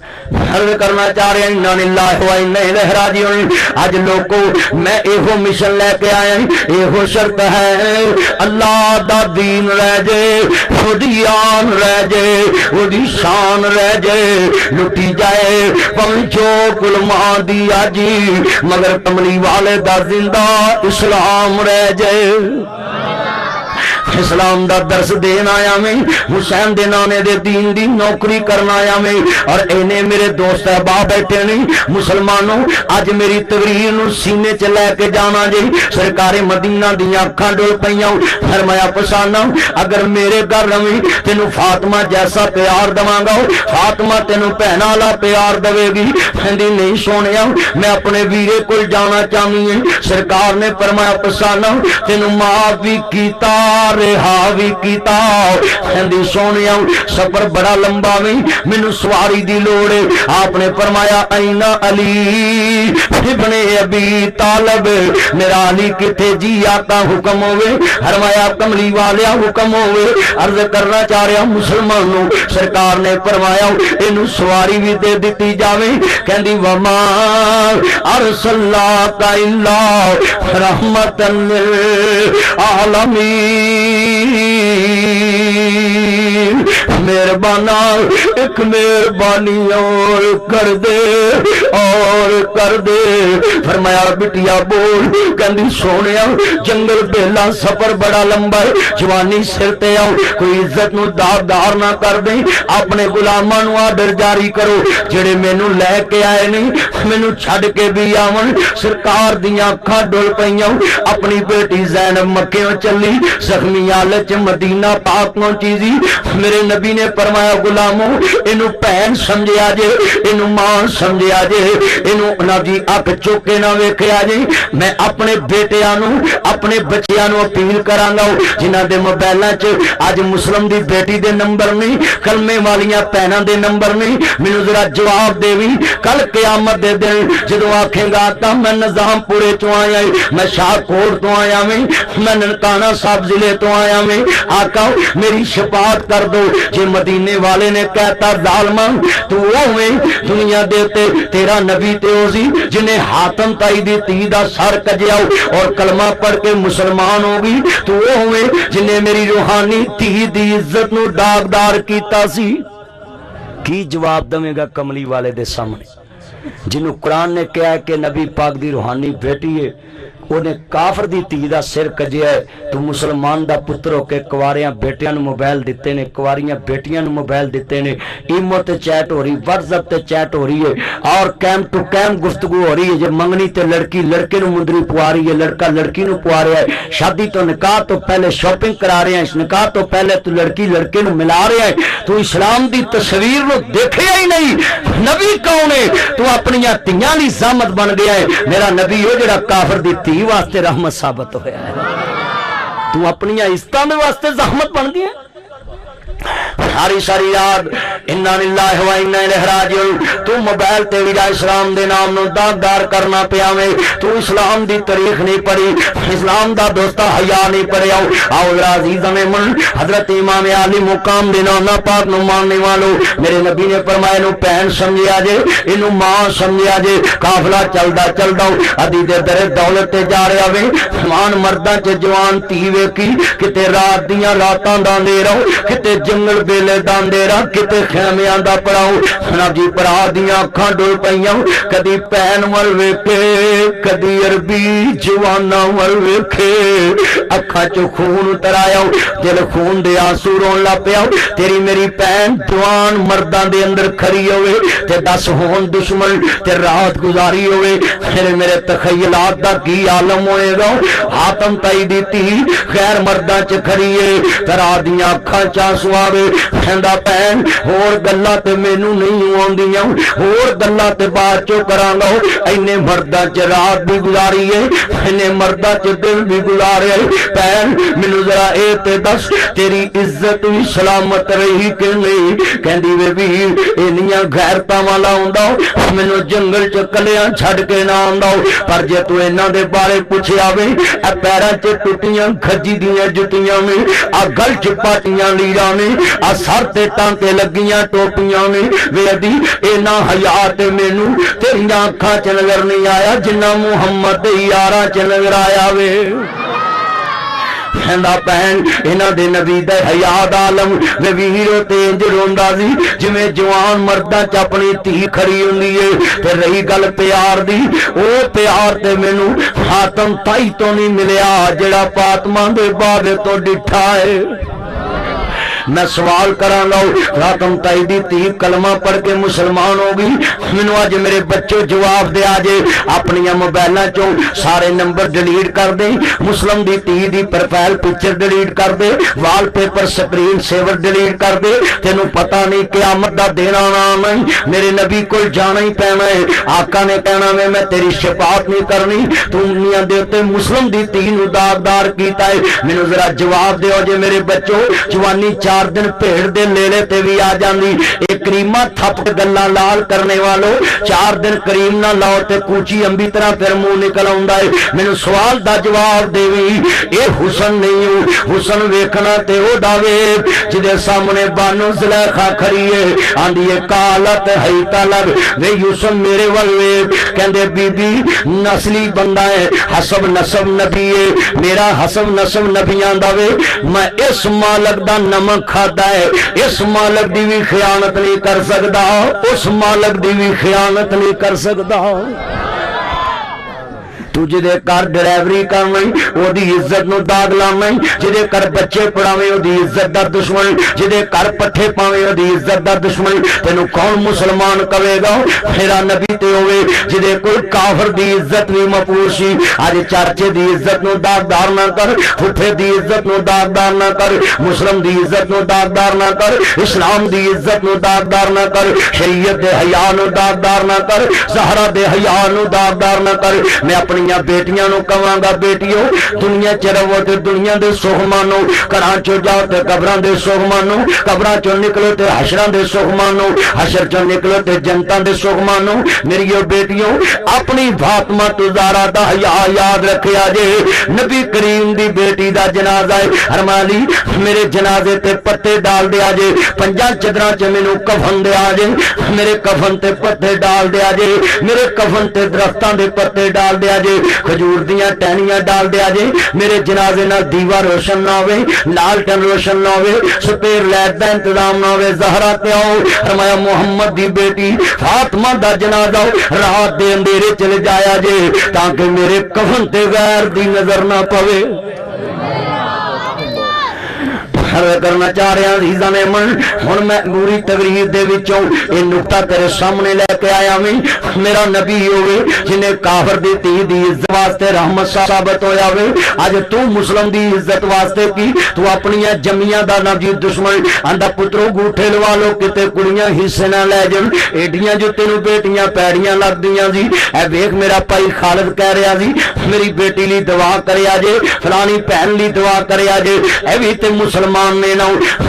عرض کرنا چاہ رہے ہیں انا للہ و انا الیہ راجعون اج لوگوں میں ایہو مشن لے کے آیا ہوں ایہو شرط ہے اللہ دا دین رہ جائے خودی آن رہ جائے خودی شان رہ جائے لٹی جائے پنچو کلمان دیا جی مگر کملی والے دا زندہ اسلام رہ جائے اسلام دا درس دین آیا میں حسین دے نانے دے دین دی نوکری کرنا آیا میں اور اینے میرے دوست احباب بیٹھے نہیں مسلمانوں آج میری تقریر نو سینے چ لے کے جانا جی سرکار مدینہ دیاں اکھاں ڈول پیاں فرمایا پسانا اگر میرے گھر رہی تینوں فاطمہ جیسا پیار دواں گا فاطمہ تینوں بہن والا پیار دے گی کہندی نہیں سونیا میں اپنے ویرے کول جانا چاہنی ہے سرکار نے فرمایا پسانا تینوں معاف بھی کیتا رہا بھی کیتا کہندی سونیا سفر بڑا لمبا نہیں مینوں سواری دی لوڑ ہے آپ نے فرمایا اینا علی ابن ابی طالب میرا علی کتے جی آقا حکم ہوئے فرمایا کملی والیا حکم ہوئے عرض کرنا چاہ رہا مسلمانوں سرکار نے فرمایا اینو سواری بھی دے دیتی جاوے کہندی وما ارسلناک الا رحمتا للعالمین مہربانا ایک مہربانی اور کر دے فرمایا بٹیا بول کہندی سونیا جنگل بیلا سفر بڑا لمبا ہے جوانی سر تے آؤ کوئی عزت نو دار نہ کر دیں اپنے غلاماں نو آرڈر جاری کرو جڑے مینوں لے کے آئے نہیں مینوں چھڈ کے بھی آون سرکار دیاں اکھاں ڈول پیاں اپنی بیٹی زینب مکیوں چلی زخمی حالت مدینہ پاک نو چیزی میرے نبی نے فرمایا غلاموں اینو بہن سمجھیا جے اینو ماں سمجھیا جے اینو نہ جی اکھ چوکے نہ ویکھیا جے میں اپنے بیٹیاں نو اپنے بچیاں نو اپیل کراں گا جنہاں دے موبائلاں چ اج مسلم دی بیٹی دے نمبر نہیں کلمے والیاں بہناں دے نمبر نہیں مینوں ذرا جواب دیویں کل قیامت دے دن جدوں آکھے گا تا میں نظام پورے چوں آیا میں شاہ کوٹ تو آیا میں ننکانہ صاحب ضلع تو آیا میں آقا میری شفاعت کر دو جے مدینے والے نے کہتا ظالماں تو اوویں دنیا دیتے تیرا نبی تے اوزی جنہیں حاتم تائی دی تی دا سر کجیاؤ اور کلمہ پڑھ کے مسلمان ہوگی تو اوویں جنہیں میری روحانی تی دی عزت نو داغدار کیتا سی کی جواب دے گا کملی والے دے سامنے جنہوں قرآن نے کہا ہے کہ نبی پاک دی روحانی بیٹی ہے انہیں کافر دی تی دا سر کجیا ہے تو مسلمان دا پتر ہو کے کواریاں بیٹیاں نو موبائل دیتے نے کواریاں بیٹیاں نو موبائل دیتے نے ایمو تے چیٹ ہو رہی WhatsApp تے چیٹ ہو رہی ہے اور کیم ٹو کیم گفتگو ہو رہی ہے جب منگنی تے لڑکی لڑکے نو مندری پوا رہی ہے لڑکا لڑکی نو پوا رہا ہے شادی تو نکاح تو پہلے شاپنگ کرا رہے ہیں اس نکاح تو پہلے تو لڑکی لڑکے نو ملا رہے ہیں تو اسلام دی تصویر نو دیکھے ہی نہیں نبی کون ہے تو اپنی تیاں لی زحمت بن گیا ہے میرا نبی ہو جڑا کافر دی تی واسطے رحمت ثابت ہویا ہے تو اپنی عزتاں دے واسطے زحمت بن گیا ساری ساری یاد انا للہ و انا الیہ راجعون تو موبائل تے وی اسلام دے نام نو داغدار کرنا پیا میں تو اسلام دی تاریخ نہیں پڑھی اسلام دا دوستا حیا نہیں پڑھیا آؤ عزیزاں میں من حضرت امام علی مقام دے نانا پاک نو ماننے والو میرے نبی نے فرمایا نو بہن سمجھیا جے اینو ماں سمجھیا جے قافلہ چلدا چلدا ادی دے در دولت تے جا رہا وے جوان مرداں چ جوان تی ویکھی کتے رات دیاں راتاں دا اندھیرا کتے جنگل بیلے دا اندھیرا کتے خیمیاں دا پڑاؤ جناب جی پڑا دیاں اکھاں ڈول پئیاں کدی پین ول ویکھے کدی عربی جوانا ول ویکھے اکھاں چ خون اتر آیا دل خون دے آنسو رون لا پیا تیری میری پین جوان مرداں دے اندر کھڑی ہوئے تے دس ہون دشمن تے رات گزاری ہوئے پھر میرے تخیلات دا کی عالم ہوئے گا حاتم تائی دیتی خیر مرداں چ کھڑی ہے ترا دیاں اکھاں چ آوے کہندا پین ہور گلاں تے مینوں نہیں آوندیاں ہور گلاں تے بعد چوں کراں گا اینے مرداں چ رات بھی گزاری ہے اینے مرداں چ دل بھی گزارے پین مینوں ذرا اے تے دس تیری عزت بھی سلامت رہی کہ نہیں کہندی وے ویر اینیاں غیرتاں والا ہوندا مینوں جنگل چ کلیاں چھڈ کے نہ آندا پر جے تو انہاں دے بارے پوچھیا وے اے پیراں چ ٹٹیاں کھجی دیاں جُتیاں میں آ گل چ پاٹیاں لیڑاں میں آ سر تے ٹانکے لگیاں ٹوپیاں میں ویدی اینا حیات مینوں تیریاں اکھاں چ نظر نہیں آیا جنہ محمد دے یاراں چ نظر آیا وے کہندا پہن انہاں دے نبی دا حیا دا عالم وے ویرو تے انج روندا سی جویں جوان مرداں چ اپنی تی کھڑی ہوندی ہے تے رہی گل پیار دی او پیار تے مینوں حاتم تائی تو نہیں ملیا جڑا فاطمہ دے بابے تو ڈٹھا ہے میں سوال کراں گا حاتم تائی دی تی کلمہ پڑھ کے مسلمان ہو گئی مینوں اج میرے بچوں جواب دے آجے اپنی موبائلاں چوں سارے نمبر ڈیلیٹ کر دیں مسلم دی تی دی پروفائل پکچر ڈیلیٹ کر دے wall paper screen sewer delete کر دے تینوں پتہ نہیں قیامت دا دن آنا نہیں میرے نبی کول جانا ہی پینا ہے آقا نے کہنا میں تیری شفاعت نہیں کرنی تو دنیا دے تے مسلم دی تی نو داغدار کیتا ہے مینوں ذرا جواب دیو جے میرے بچوں جوانی 4 دن پیڑ دے لیلے تے بھی آ جاندی ایک کریمہ تھپ گلاں لال کرنے والو 4 دن کریم نہ لاؤ تے کوچی انبی طرح پھر منہ نکل آوندا ہے مینوں سوال دا جواب دیوی اے حسن نہیں حسن ویکھنا تے او داوے جدے سامنے بانو زلیخا کھڑی ہے آندی ہے کالت ہے طلب وے یوسف میرے ول ویکھ کہندے بی بی نسلی بندہ ہے حسب نسب نبی ہے میرا حسب نسب نبیاں دا وے میں اس مالک دا نمک کھادا ہے اس مالک دی بھی خیانت نہیں کر سکدا اس مالک دی بھی خیانت نہیں کر سکدا تو جدے کر ڈرائیوری کرنا او دی عزت نو داغ لانا جدے کر بچے پڑھاویں او دی عزت دا دشمن جدے کر پٹھے پاویں او دی عزت دا دشمن تینوں کون مسلمان کہے گا میرا نبی تے ہوئے جدے کوئی کافر دی عزت بھی مپوشی اج چرچے دی عزت نو داغدار نہ کر پھپھے دی عزت نو داغدار نہ کر مسلم دی عزت نو داغدار نہ کر اسلام دی عزت نو داغدار نہ کر شریعت دے حیا نو داغدار نہ کر زہرا دے حیا نو داغدار نہ کر میں اپنی اپنیاں بیٹیاں نو کہاں بیٹیو دنیا چ رہو تے دنیا دے سکھ مانو گھراں چوں جاؤ تے قبراں دے سکھ مانو قبراں چوں نکلو تے حشراں دے سکھ مانو حشر چوں نکلو تے جنتاں دے سکھ مانو میریو بیٹیوں اپنی فاطمہ تو زہرا دا حیا یاد رکھیا جے نبی کریم دی بیٹی دا جنازہ ہے فرمایا میرے جنازے تے پتے ڈال دیا جے پنجاں چدراں چ مینوں کفن دیا جے میرے کفن تے پتے ڈال دیا جے میرے کفن تے درختاں دے پتے ڈال دیا جے کھجور دیاں ٹہنیاں ڈال دیا جے میرے جنازے نال دیوا روشن نہ ہوے لالٹن روشن نہ ہوے سپیر لائٹ دا انتظام نہ ہوے زہرا تے آؤ فرمایا محمد دی بیٹی فاطمہ دا جنازہ رات دے اندھیرے چلے جایا جے تاکہ میرے کفن تے غیر دی نظر نہ پوے کرنا چاہ رہے ہیں عزیزاں نے من ہن میں پوری تقریر دے وچوں یہ نقطہ تیرے سامنے لے کے آیا میں میرا نبی ہوئے جنہیں کافر دی تھی دی عزت واسطے رحمت ثابت ہویا ہوئے اج تو مسلم دی عزت واسطے کی تو اپنی جمیاں دا نبی دشمن آندا پترو گوٹھے لوا لو کتے کڑیاں حصے نہ لے جن ایڈیاں جو تینوں بیٹیاں پیڑیاں لگ دیاں جی اے ویکھ میرا بھائی خالد کہہ رہا جی میری بیٹی لی دعا کریا جے فلانی بہن لی دعا کریا جے اے بھی تے مسلمان نے نہ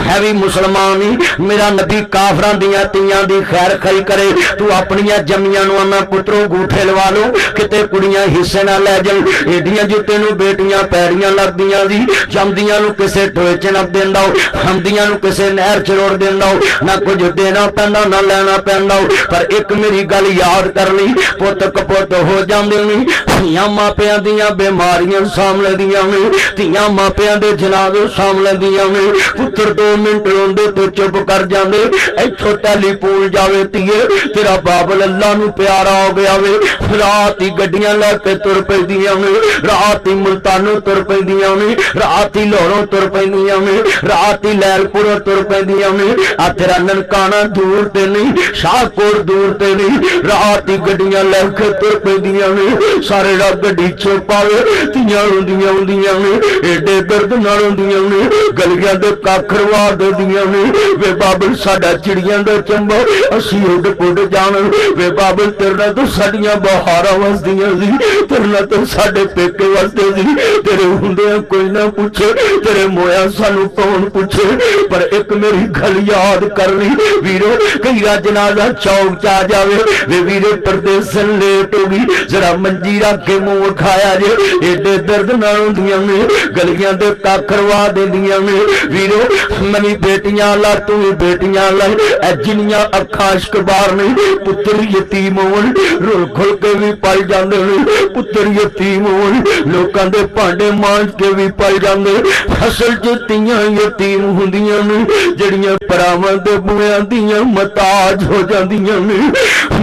ہے بھی مسلمان ہی میرا نبی کافران دیاں تیاں دی خیر خی کرے تو اپنیاں جمیاں نو انا پترو گوٹھے لوا لو کتے کڑیاں حصے نہ لے جن ایڈیاں جو تینوں بیٹیاں پیڑیاں لگ دیاں دی جمدیاں نو کسے ٹوئے چنپ دیندہ ہمدیاں نو کسے نہر چروڑ دیندہ نہ کچھ دینا پہندا نہ لینا پہندا پر ایک میری گل یاد کر لی پوت کپوت ہو جاندے نہیں تیاں ماپیاں دیاں بیماریاں سامنے دیاں میں تیاں ماپیاں دے جنازے سامنے دیاں میں پتر 2 منٹ روندے تو چپ کر جاندے ایتھوں ٹیلی پول جاوے تیے تیرا بابل اللہ نو پیارا ہو گیا وے رات ہی گڈیاں لے کے تر پیندیاں میں رات ہی ملتانوں تر پیندیاں میں رات ہی لاہوروں تر پیندیاں میں رات ہی لہل پوروں تر پیندیاں میں آ تیرا ننکانہ دور تے نہیں شاہکوٹ دور تے نہیں رات ہی گڈیاں لے کے تر پیندیاں میں سارے را گڈی چھپاوے تیاں روندیاں ہوندیاں میں ایڈے درد نال ہوندیاں میں گلیاں دے کاکھروا دے دیاں نے وے بابل ساڈا چڑیاں دا چمبا اسی اڈ پڈ جان وے بابل تیرنا تو ساڈیاں بہاراں وسدیاں سی تیرنا تو ساڈے پیکے وسدے سی تیرے ہوندیاں کوئی نہ پوچھے تیرے مویا سانو کون پوچھے پر ایک میری گل یاد کر لی ویرو کئی جنازہ چوک چا جاوے وے ویرے پردیسن لیٹ ہوگی ذرا منجی رکھ کے منہ اٹھایا جے ایڈے درد نہ ہوندیاں نے گلیاں دے کاکھروا دے دیاں نے ویرو منی بیٹیاں لا تو بیٹیاں لا اے جنیاں اکھاں عشق بار نہیں پتر یتیم ہون رول کھل کے بھی پل جاندے پتر یتیم ہون لوکاں دے پانڈے مانج کے بھی پل جاندے اصل چ تیاں یتیم ہوندیاں نے جڑیاں پراواں دے بویاں دیاں محتاج ہو جاندیاں نے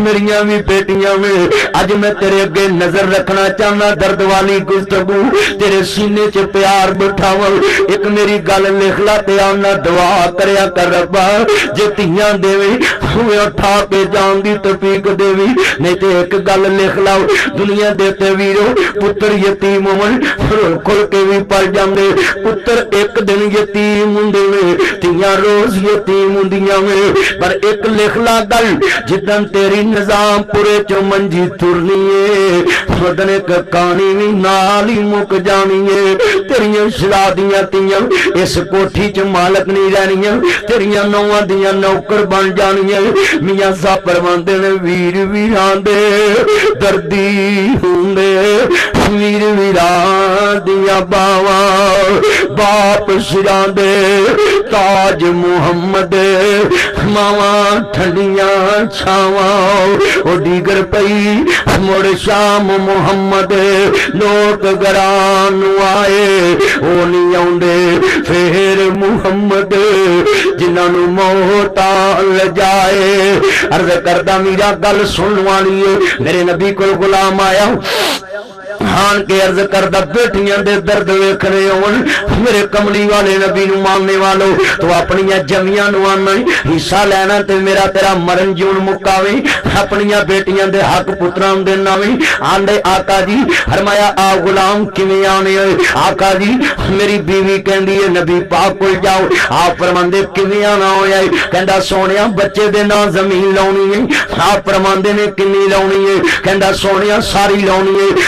میریاں بھی بیٹیاں میں اج میں تیرے اگے نظر رکھنا چاہنا درد والی گفتگو تیرے سینے چ پیار بٹھاواں ایک میری گل لکھ لا تے آنا دعا کریا کر ربا جے تیاں دیوی ہوئے اٹھا کے جان دی توفیق دیوی نہیں تے ایک گل لکھ لاؤ دنیا دیتے ویرو پتر یتیم ہون کھل کے بھی پل جاندے پتر ایک دن یتیم ہوندے تیاں روز یتیم ہوندیاں میں پر ایک لکھ لا گل جدن تیری نظام پورے چو منجی ترنی ہے خودن ایک کہانی بھی نال ہی مک جانی ہے تیریاں شرادیاں تیاں اس کوٹھی چ مالک نہیں رہنیاں تیریاں نواں دیاں نوکر بن جانیاں میاں صاحب فرماندے نے ویر ویران دے دردی ہوندے ویر ویران دیاں باواں باپ سران دے تاج محمد ماواں ٹھنڈیاں چھاواں او دیگر پئی مڑ شام محمد لوگ گران آئے او نہیں آؤندے پھر محمد جنہاں نو موت لجائے عرض کردہ میرا گل سن والی میرے نبی کو غلام آیا ہان کے عرض کردہ بیٹیاں دے درد ویکھنے ہون میرے کملی والے نبی نو ماننے والو تو اپنیاں جمیاں نو آنا حصہ لینا تے میرا تیرا مرن جون مکاویں اپنیاں بیٹیاں دے حق پتران دے ناویں آندے آقا جی فرمایا آ غلام کیویں آنے آقا جی میری بیوی کہندی ہے نبی پاک کول جاؤ آپ فرماندے کیویں آنا ہویا کہندا سونیا بچے دے نا زمین لاونی ہے آپ فرماندے نے کنی لاونی ہے کہندا سونیا ساری لاونی ہے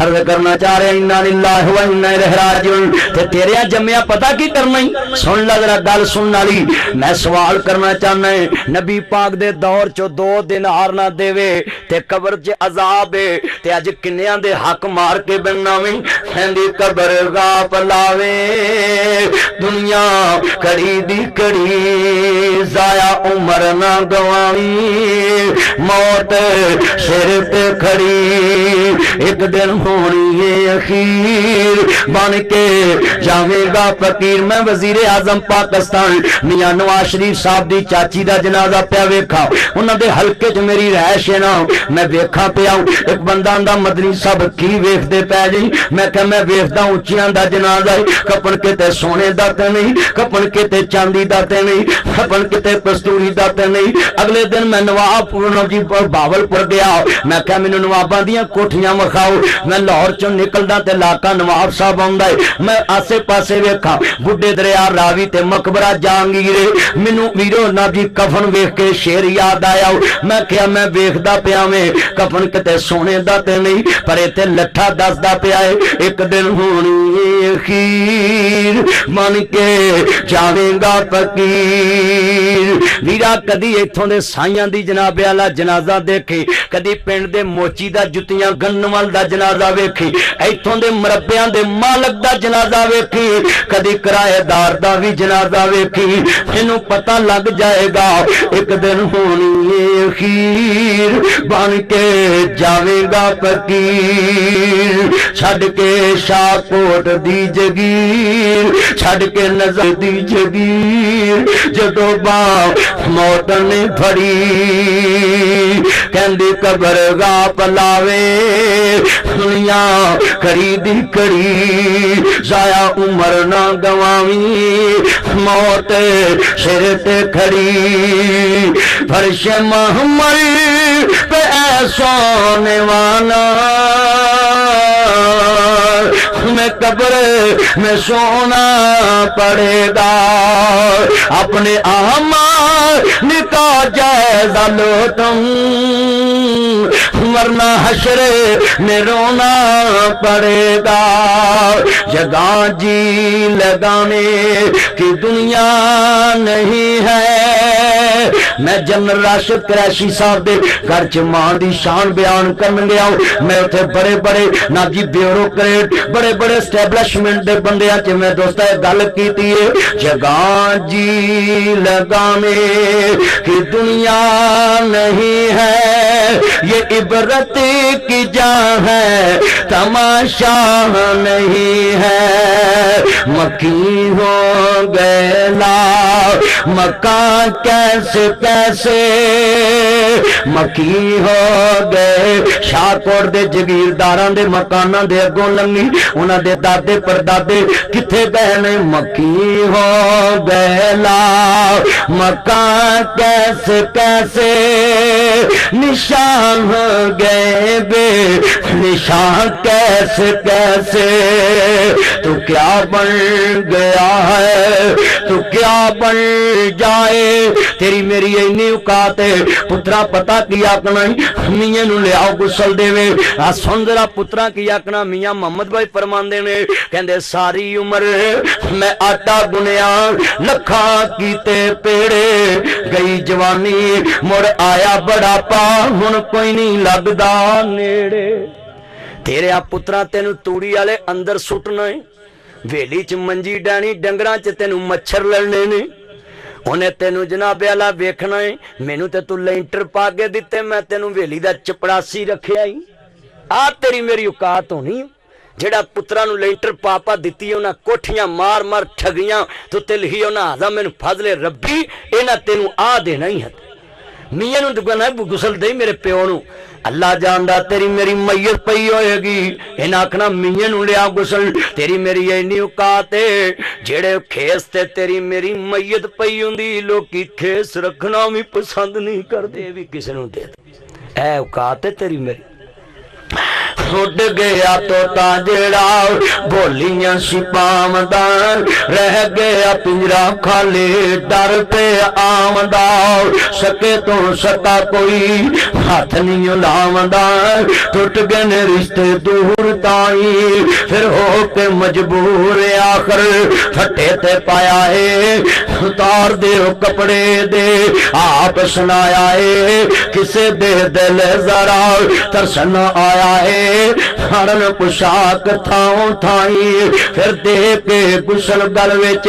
عرض کرنا چاہ رہے انا للہ و انا الیہ راجعون تے تیرے جمعیا پتہ کی کرنا ہی سن لا ذرا گل سن والی میں سوال کرنا چاہنا ہے نبی پاک دے دور چو 2 دینار نہ دیوے تے قبر چ عذاب ہے تے اج کنیاں دے حق مار کے بناویں کہندی قبر غاپ لاوے دنیا کڑی دی کڑی ضائع عمر نہ گواویں موت سر تے کھڑی ایک دن ہونی ہے اخیر بن کے جاوے گا فقیر میں وزیر اعظم پاکستان میاں نواز شریف صاحب دی چاچی دا جنازہ پیا ویکھا انہاں دے حلقے چ میری رہائش ہے نا میں ویکھا پیا ایک بندہ آندا مدنی صاحب کی ویکھدے پے جی میں کہ میں ویکھدا اونچیاں دا جنازہ ہے کپن کے تے سونے دا تے نہیں کپن کے تے چاندی دا تے نہیں کپن کے تے کستوری دا تے نہیں اگلے دن میں نواب جی باولپور گیا میں کہ مینوں نواباں دیاں کوٹھیاں وکھاؤ میں لاہور چوں نکلدا تے لاکا نواب صاحب آندا ہے میں آسے پاسے ویکھا بڈھے دریا راوی تے مقبرہ جہانگیر مینوں ویرو نا جی کفن ویکھ کے شعر یاد آیا میں کہیا میں ویکھدا پیا میں کفن کتے سونے دا تے نہیں پر ایتھے لٹھا دسدا پیا ہے ایک دن ہونی اخیر من کے جاویں گا فقیر ویرا کدی ایتھوں دے سائیاں دی جناب والا جنازہ دیکھے کدی پنڈ دے موچی دا جتیاں گنوال دا جنازہ ویکھی ایتھوں دے مربیاں دے مالک دا جنازہ ویکھی کدی کرایہ دار دا بھی جنازہ ویکھی اینوں پتہ لگ جائے گا ایک دن ہونی اخیر بن کے جاویں گا فقیر چھڈ کے شاہ کوٹ دی جگیر چھڈ کے نظر دی جگیر جدو با موت نے پھڑی کہندی قبر غاپ لاوے دنیا کڑی دی کڑی ضائع عمر نہ گواویں موت سر تے کھڑی فرش محمل پہ اے سونے والا میں قبر میں سونا پڑے گا اپنے اعمال نکاح جائزہ لو تم ورنہ حشر میں رونا پڑے گا جگہ جی لگانے کی دنیا نہیں ہے میں جنرل راشد قریشی صاحب دے گھر چ ماں دی شان بیان کرن گیا میں اتنے بڑے بڑے نا جی بیوروکریٹ بڑے بڑے اسٹیبلشمنٹ دے بندیاں چ میں دوستا گل کیتی ہے جگہ جی لگانے کی دنیا نہیں ہے یہ عبرت کی جا ہے تماشا نہیں ہے مکی ہو گئے لا مکان کیسے کیسے مکی ہو گئے شاہکوٹ دے جگیرداراں دے مکاناں دے اگوں لنگی انہاں دے دادے پردادے کتھے گئے نے مکی ہو گئے لا مکان کیسے کیسے نشان ہو گئے بے نشان کیسے کیسے تو کیا بن گیا ہے تو کیا بن جائے تیری میری اینی اوقات ہے پترا پتا کی آکنا میاں نو لے آؤ گسل دے وے سن ذرا پترا کی آکنا میاں محمد بھائی فرماندے نے کہندے ساری عمر میں آٹا گنیا لکھا کیتے پیڑے گئی جوانی مڑ آیا بڑا پا ہن کوئی نہیں لگدا نیڑے تیرے آ پترا تینو توڑی والے اندر سٹنا ہے ویلی چ منجی ڈانی ڈنگراں چ تینو مچھر لڑنے نے انہیں تینو جناب والا ویکھنا ہے مینوں تے تو لینٹر پا کے دتے میں تینو ویلی دا چپڑاسی رکھیا ہی آ تیری میری اوقات ہونی جڑا پترا نو لینٹر پاپا دیتی انہاں کوٹھیاں مار مار ٹھگیاں تو تلہی انہاں آدھا مینوں فضل ربی انہاں تینو آ دینا ہی ہے میاں نو دکھنا ہے گسل دے میرے پیو نو اللہ جاندہ تیری میری میت پئی ہوئے گی ان آکھنا میاں نو لیا گسل تیری میری اینی اوقات ہے جڑے کھیس تے تیری میری میت پئی ہوندی لوکی کھیس رکھنا بھی پسند نہیں کر دے بھی کسی نو دے اے اوقات ہے تیری میری اڈ گیا توتا جڑا بولیاں سپاوندا رہ گیا پنجرا خالی ڈر پہ آوندا سکے تو سکا کوئی ہاتھ نہیں لاوندا ٹوٹ گئے نے رشتے دور تائیں پھر ہو کے مجبور آخر پھٹے تے پایا ہے اتار دے کپڑے دے آپ سنایا ہے کسے دے دل ذرا ترسن آیا ہے ہرن پوشاک تھاؤں تھائیں پھر دے کے گسل گل وچ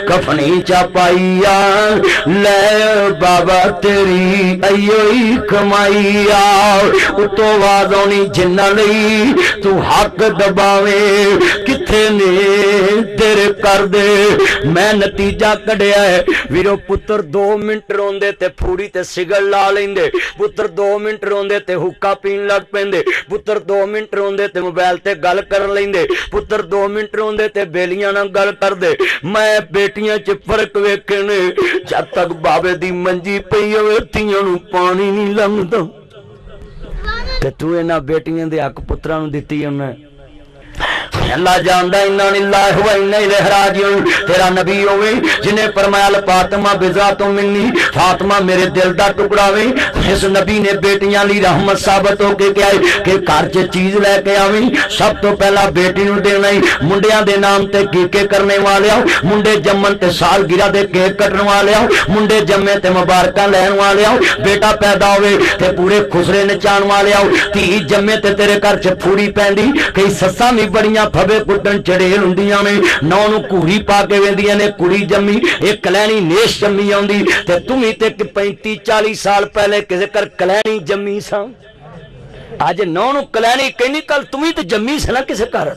کفنی چاپائیا لے بابا تیری ایوئی کمائیا اتو وادونی جنہ لئی تو حق دباوے کتھے نے تیرے کر دے میں نتیجہ کڈیا ہے ویرو پتر 2 منٹ روندے تے پھوڑی تے سگڑ لا لیندے پتر 2 منٹ روندے تے حکا پین لگ پیندے پتر 2 منٹ روندے تے موبائل تے گل کر لیندے پتر 2 منٹ روندے تے بیلیاں نہ گل کر دے میں بیٹیاں چ فرق ویکھے نے جب تک بابے دی منجی پئی ہوئے تیاں نوں پانی نہیں لنگدا تے تو انہاں بیٹیاں دے حق پتراں نوں دتی انہاں اللہ جاندا انا للہ و انا الیہ راجعون تیرا نبی ہوے جنہیں فرمایا فاطمہ بذات منی فاطمہ میرے دل دا ٹکڑا وے اس نبی نے بیٹیاں لی رحمت ثابت ہو کے کیا ہے کہ گھر چ چیز لے کے آویں سب تو پہلا بیٹی نوں دینا ہی منڈیاں دے نام تے کیکے کرنے والیاں منڈے جمن تے سالگرہ دے کیک کٹن والیاں منڈے جمے تے مبارکاں لین والیاں بیٹا پیدا ہوئے تے پورے خسرے نچان والیاں تھی جمے تے تیرے گھر چ پھوڑی پیندی کئی سساں بھی بڑیاں پھبے کٹن چڑیل ہوندیاں نے نو نو کوڑی پا کے ویندیاں نے کڑی جمی ایک کلینی نیش جمی آوندی تے تمی تے 35-40 سال پہلے کسے کر کلینی جمی سا آج نو نو کلینی کہنی کل تمی تے جمی سا نا کسے کر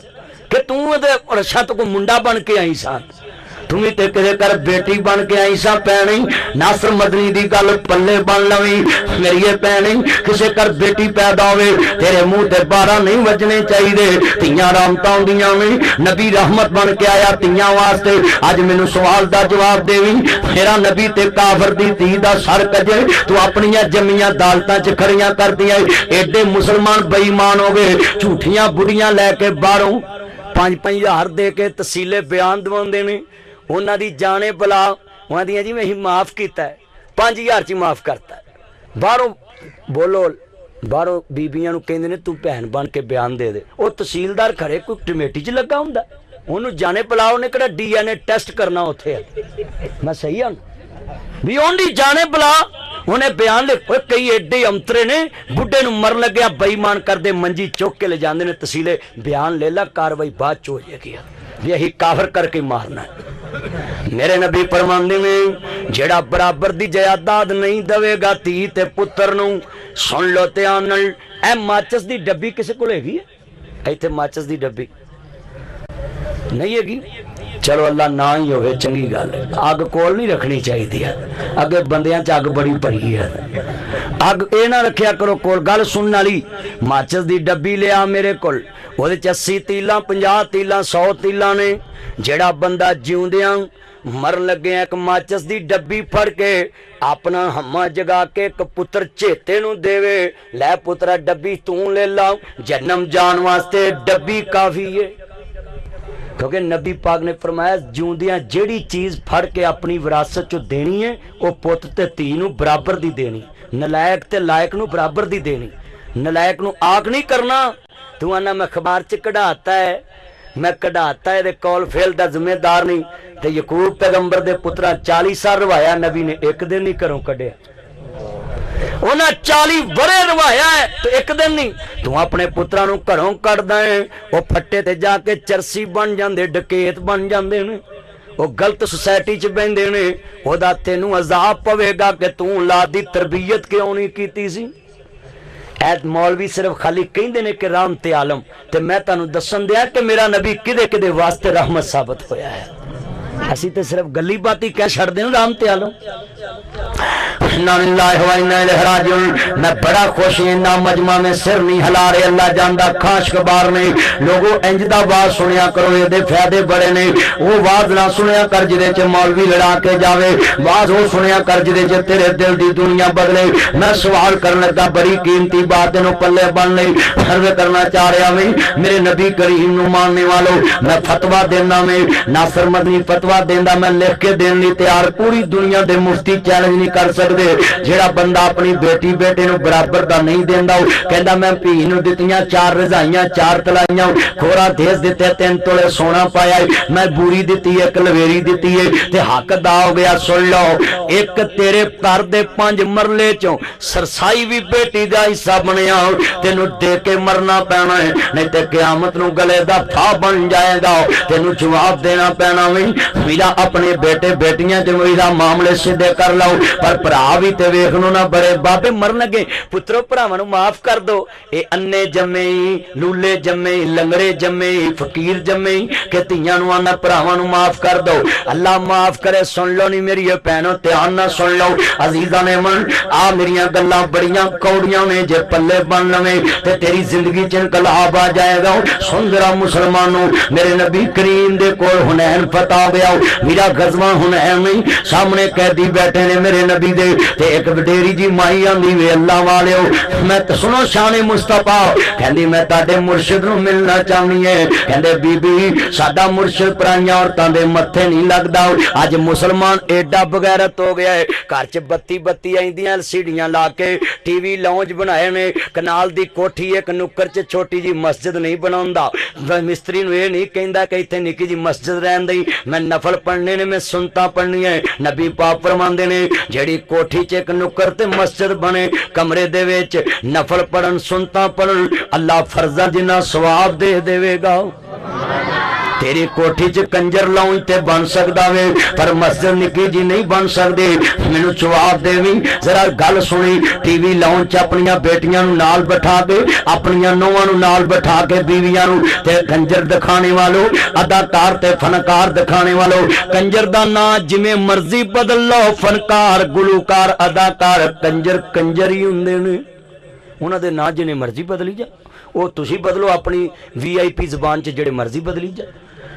کہ تم دے رشا تو کو منڈا بن کے آئی سا تمہیں تے کسے کر بیٹی بن کے آئی سا پینی ناصر مدنی دی گل پلے بن لویں میری یہ پینی کسے کر بیٹی پیدا ہوئے تیرے منہ تے 12 نہیں وجنے چاہیے تیاں رحمتاں ہوندیاں میں نبی رحمت بن کے آیا تیاں واسطے اج مینوں سوال دا جواب دیویں میرا نبی تے کافر دی تھی دا سر کجے تو اپنیاں جمیاں دالتاں چ کھڑیاں کر دیاں ایڈے مسلمان بے ایمان ہو گئے جھوٹیاں بڑیاں لے کے باہروں 5-5 ہزار دے کے تسیلے بیان دواندے نے انہاں دی جانے بلا وہاں دیاں جی میں ہی معاف کیتا ہے 5000 چی معاف کرتا ہے باہروں بولو باہروں بیبیاں نو کہندے نے تو بہن بن کے بیان دے دے او تحصیلدار کھڑے کوئی کمیٹی چ لگا ہوندا انہوں جانے بلا انہیں کہڑا ڈی این اے ٹیسٹ کرنا ہوتے ہے میں صحیح ہوں بھی اون دی جانے بلا انہیں بیان لے کئی ایڈے امترے نے بڈھے نو مر لگیا بے ایمان کر دے منجی چوک کے لے جاندے نے تحصیلے بیان لے لا کاروائی بعد چ ہو جائے گی یہی کافر کر کے مارنا ہے میرے نبی فرماندے میں جیڑا برابر دی جائیداد نہیں دوے گا تی تے پتر نو سن لو تے آنل اے ماچس دی ڈبی کسے کو لے گی ایتھے ماچس دی ڈبی نہیں ہے گی چلو اللہ نہ ہی ہوئے چنگی گل اگ کول نہیں رکھنی چاہیے اگے بندیاں چ اگ بڑی پڑی ہے اگ اے نہ رکھیا کرو کول گل سنن والی ماچس دی ڈبی لیا میرے کول وہ 80 تیلاں 50 تیلاں 100 تیلاں نے جیڑا بندہ جیوندیاں مر لگے ایک ماچس دی ڈبی پھڑ کے اپنا ہما جگا کے ایک پتر چیتے نو دیوے لے پترا ڈبی توں لے لا جنم جان واسطے ڈبی کافی ہے کیونکہ نبی پاک نے فرمایا جیوندیاں جیڑی چیز پھڑ کے اپنی وراثت چو دینی ہے وہ پوت تے تی نو برابر دی دینی نلائق تے لائق نو برابر دی دینی نلائق نو آگ نہیں کرنا تو آنا میں خبار چ کڑھاتا ہے میں کڑھاتا ہے دے کول فیل دا ذمہ دار نہیں تے یعقوب پیغمبر دے پترا 40 سال روایا نبی نے ایک دن نہیں کروں کڈیا انہاں 40 برے روایا ہے تو ایک دن نہیں تو اپنے پترا نو گھروں کڈدا ہے وہ پھٹے تے جا کے چرسی بن جاندے ڈکیت بن جاندے نے وہ غلط سوسائٹی چ بہندے نے او دا تینوں عذاب پوے گا کہ تو اولاد دی تربیت کیوں نہیں کیتی سی ایت مولوی صرف خالی کہندے نے کہ رحمت عالم تے میں تانوں دسن دیا کہ میرا نبی کدے کدے واسطے رحمت ثابت ہویا ہے اسی تے صرف گلی باتی کہہ چھڑ دیں رحمت عالم انا للہ و انا الیہ راجعون۔ میں بڑا خوش ہوں، نہ مجمع میں سر نہیں ہلا رہے، اللہ جاندا خاش کبار نے لوگوں انج دا باز سنیا کرو، یہ دے فائدے بڑے نے۔ وہ باز نہ سنیا کر جدے چ مولوی لڑا کے جاوے، باز وہ سنیا کر جدے چ تیرے دل دی دنیا بدلے۔ میں سوال کرن لگا بڑی قیمتی بات نو پلے بن لئی عرض کرنا چاہ رہا میں میرے نبی کریم نو ماننے والو، میں فتوا دینا میں ناصر مدنی فتوا دیندا، میں لکھ کے دین لی تیار، پوری دنیا دے مفتی چیلنج نہیں کر سکدے۔ جیڑا بندہ اپنی بیٹی بیٹے نو برابر دا نہیں دیندا، کہندا میں پی نو دتیاں 4 رضائیاں 4 تلائیاں، کھورا دیس دتے 3 تولے سونا پایا، میں بوری دتی ہے کلویری دتی ہے تے حق دا ہو گیا۔ سن لو، ایک تیرے گھر دے 5 مرلے چوں سرسائی بھی بیٹی دا حصہ بنیا، تینو دے کے مرنا پینا ہے، نہیں تے قیامت نو گلے دا تھا بن جائے گا، تینو جواب دینا پینا وی میرا اپنے بیٹے بیٹیاں تے میرا معاملے سیدھے کر لو، پر بھرا بھی تے ویکھنو نہ بڑے بابے مرن لگے پترو بھراواں نو معاف کر دو، اے انے جمے لولے جمے لنگڑے جمے فقیر جمے کہ تیاں نو آنا بھراواں نو معاف کر دو، اللہ معاف کرے۔ سن لو نہیں میری بہنوں دھیان نہ سن لو عزیزاں نے من آ میریاں گلاں بڑیاں کوڑیاں نے، جے پلے بن لویں تے تیری زندگی چ انقلاب آ جائے گا۔ سن ذرا مسلمانوں، میرے نبی کریم دے کول حنین فتح گیا، میرا غزوہ حنین نہیں، سامنے قیدی بیٹھے نے میرے نبی دے تے ایک وڈیری جی مائی آندی وے اللہ والےو، میں سنو شان مصطفیٰ کہندی میں تاڈے مرشد نو ملنا چاہنی ہے، کہندے بی بی ساڈا مرشد پرائیاں عورتاں دے متھے نہیں لگدا۔ اج مسلمان ایڈا بغیرت ہو گیا ہے، گھر چ بتی بتی آئیندیاں سیڑیاں لا کے ٹی وی لاؤنج بنائے نے، کنال دی کوٹھی ایک نکر چ چھوٹی جی مسجد نہیں بناوندا، مستری نو یہ نہیں کہندا کہ ایتھے نکی جی مسجد رہن دی، میں نفل پڑھنے نے میں سنتا پڑھنی ہے۔ نبی پاک فرماندے نے جیڑی کوٹھی چ ایک نکر تے مسجد بنے، کمرے دے وچ نفل پڑھن سنتا پڑھن، اللہ فرضاں جنہ ثواب دے دے گا۔ تیری کوٹھی چ کنجر لاؤں تے بن سکدا وے، پر مسجد نکی جی نہیں بن سکدی، مینوں جواب دیویں ذرا گل سنی، ٹی وی لاؤں چ اپنیاں بیٹیاں نو نال بٹھا کے اپنیاں نوواں نو نال بٹھا کے بیویاں نو تے کنجر دکھانے والو، اداکار تے فنکار دکھانے والو، کنجر دا نام جویں مرضی بدل لو، فنکار گلوکار اداکار کنجر کنجر ہی ہوندے نے، انہاں دے نام جنے مرضی بدلی جا، وہ تسی بدلو اپنی وی آئی پی زبان چ جڑے مرضی بدلی جا۔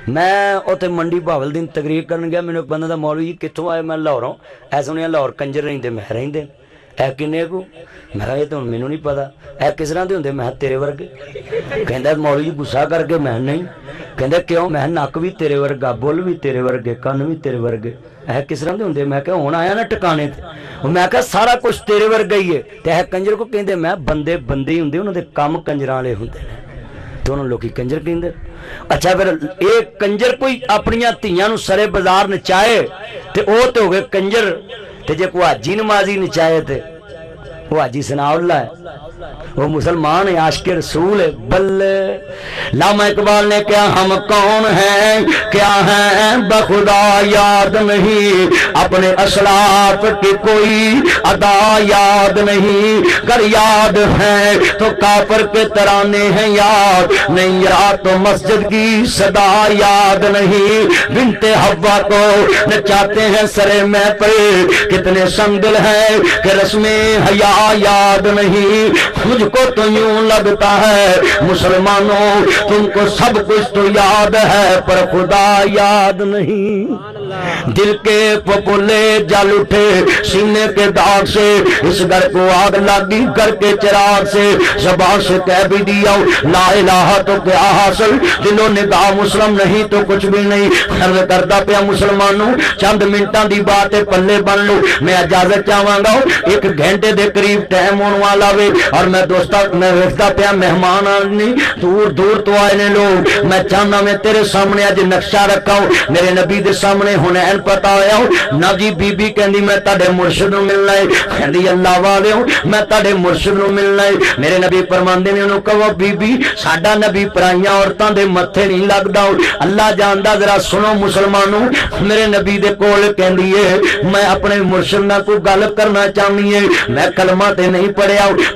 میں اتنے منڈی بھاول دن تقریر کرن گیا، مینوں ایک بندہ دا مولوی کتوں آئے، میں لاہوروں، اے سنیا لاہور کنجر رہندے، میں رہندے اے کنے کو، میں کہا یہ تو مینوں نہیں پتا، اے کس طرح دے ہوندے، میں تیرے ورگے، کہندا مولوی غصہ کر کے، میں نہیں، کہندا کیوں، میں نک بھی تیرے ورگا، بول بھی تیرے ورگے، کن بھی تیرے ورگے، اے کس طرح دے ہوندے، میں کہا ہن آیا نا ٹکانے تے، میں کہا سارا کچھ تیرے ورگا ہی ہے، تے اے کنجر کو کہندے، میں بندے بندے ہی ہوندے، انہاں دے کم کنجراں والے ہوندے نے، دونوں لوگ کنجر کہندے۔ اچھا پھر ایک کنجر کوئی اپنیاں تیاں نو سرے بازار نچائے تے او تے ہو گئے کنجر، تے جے کوئی حاجی نمازی نچائے تے وہ حاجی ثناء اللہ ہے، وہ مسلمان ہے، عاشق رسول ہے۔ بلے علامہ اقبال نے کیا ہم کون ہیں کیا ہیں بخدا یاد نہیں، اپنے اسلاف کی کوئی ادا یاد نہیں، گر یاد ہیں تو کافر کے ترانے ہیں یاد نہیں، یاد تو مسجد کی صدا یاد نہیں، بنت حوا کو نچاتے ہیں سرے میں پر، کتنے سنگل ہیں کہ رسم حیا یاد نہیں، مجھ کو تو یوں لگتا ہے مسلمانوں تم کو سب کچھ تو یاد ہے پر خدا یاد نہیں، دل کے پپولے جل اٹھے سینے کے داغ سے، اس گھر کو آگ لگی گھر کے چراغ سے، زبان سے کہہ بھی دیا لا الہ تو کیا حاصل، دل و نگاہ مسلم نہیں تو کچھ بھی نہیں، عرض کردہ پیا مسلمانوں چند منٹاں دی بات پلے بن لو، میں اجازت چاہواں گا، 1 گھنٹے دے قریب ٹائم ہونے والا وے، اور میں دوستا میں رکھتا پیا مہمان آنی دور دور تو آئے نے لوگ، میں چاہنا میں تیرے سامنے اج نقشہ رکھا ہوں، میرے نبی دے سامنے حنین پتا ہویا ہوں، نا جی بی بی کہندی میں تاڑے مرشد نو ملنا ہے، کہندی اللہ والے ہوں میں تاڑے مرشد نو ملنا ہے، میرے نبی فرماندے نے انہوں کہو بی بی ساڈا نبی پرائیاں عورتاں دے متھے نہیں لگدا، اللہ جاندا، ذرا سنو مسلمانوں، میرے نبی دے کول کہندی ہے میں اپنے مرشد نال کوئی گل کرنا چاہنی ہے، میں کلمہ تے نہیں پڑھیا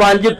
5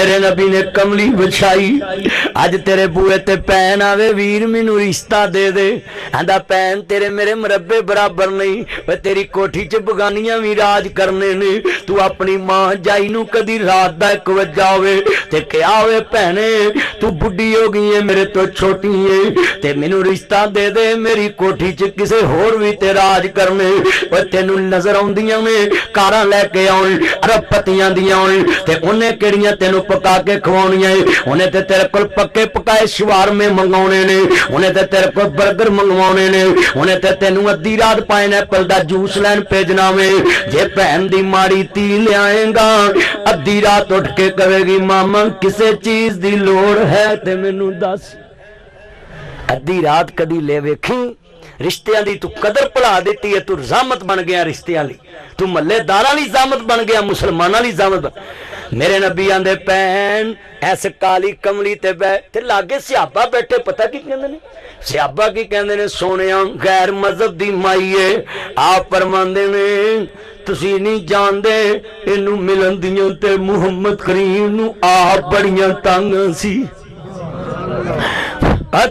میرے نبی نے کملی بچھائی اج تیرے بوئے تے پین آوے ویر مینوں رشتہ دے دے آندا پین تیرے میرے مربے برابر نہیں وہ تیری کوٹھی چ بگانیاں بھی راج کرنے نے تو اپنی ماں جائی نو کدی رات دا 1 وجہ ہوئے تے کیا ہوئے پہنے تو بڈی ہو گئی ہے میرے تو چھوٹی ہے تے مینوں رشتہ دے دے میری کوٹھی چ کسے ہور بھی تے راج کرنے وہ تینوں نظر آندیاں نے کاراں لے کے آؤں ارب پتیاں دیاں تے انہیں کیڑیاں تینوں پکا کے کھوانیاں انہیں تے تیرے کول پکے پکائے شوارمے منگاونے نے انہیں تے تیرے کول برگر منگوانے نے انہیں تے تینوں ادھی رات پائن ایپل دا جوس لین بھیجنا میں جے بہن دی ماڑی تی لے آئے گا ادھی رات اٹھ کے کہے گی ماما کسے چیز دی لوڑ ہے تے مینوں دس ادھی رات کدی لے ویکھی رشتیاں دی تو قدر پڑھا دیتی ہے تو رضامت بن گیا رشتیاں لی تو ملے داراں لی رضامت بن گیا مسلماناں لی رضامت بن میرے نبی آندے پین ایسے کالی کملی تے تے لاگے صحابہ بیٹھے پتہ کی کہندے نے صحابہ کی کہندے نے سونیاں غیر مذہب دی مائیے آپ فرماندے نے تسی نہیں جاندے اینو ملن دیاں تے محمد کریم نو آپ بڑیاں تنگ سی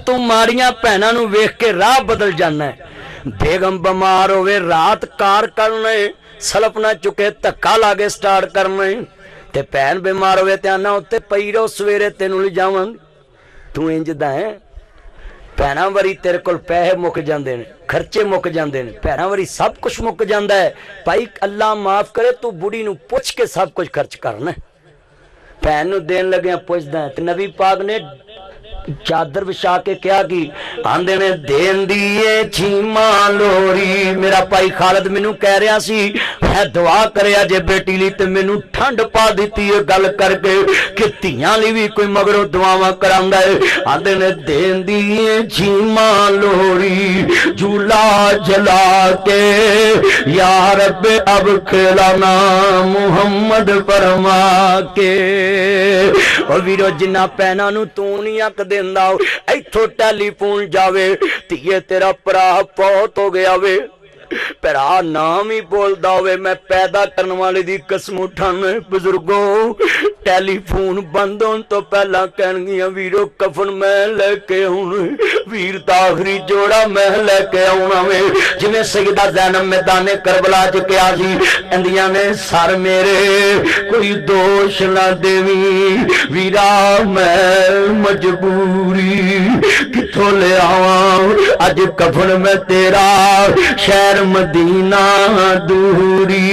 تو ماڑیاں پہناں نو ویکھ کے راہ بدل جانا ہے بیگم بمار ہوئے رات کار کرنے سلپ نہ چکے تکا لاگے سٹارٹ کرنے تے پہن بیمار ہوئے تے آنا ہوتے پئی رہو سویرے تینوں لے جاواں تو انج دا ہے پہنا وری تیرے کول پیسے مک جاندے نے خرچے مک جاندے نے پہنا وری سب کچھ مک جاندا ہے بھائی اللہ معاف کرے تو بڑی نو پوچھ کے سب کچھ خرچ کرنا پہن نو دین لگے پوچھدا ہے تے نبی پاک نے چادر بچھا کے کیا کی آندے نے دین دیئے چھیماں لوری میرا پائی خالد مینوں کہہ رہا سی میں دعا کریا جے بیٹی لی تے مینوں ٹھنڈ پا دیتی ہے گل کر کے کہ تیاں لی بھی کوئی مگروں دعاواں کراندا ہے آندے نے دین دیئے چھیماں لوری جھولا جلا کے یا رب اب کھلانا محمد فرما کے اور ویرو جنہ پہنا نو تو نہیں اک دیندہ ایتھو ٹیلی فون جاوے تیے تیرا پرا پوت ہو گیا وے پرا نام ہی بولدا ہوئے میں پیدا کرنے والے دی قسم اٹھانے بزرگوں ٹیلی فون بند ہون تو پہلا کہن گیا ویرو کفن میں لے کے ہوں ویر دا آخری جوڑا میں لے کے آؤنا میں جنہیں سیدہ زینب میدان کربلا چکے آجی اندیاں نے سر میرے کوئی دوش نہ دیوی ویرا میں مجبوری کتھوں لے آواں اج کفن میں تیرا شہر مدینہ دوری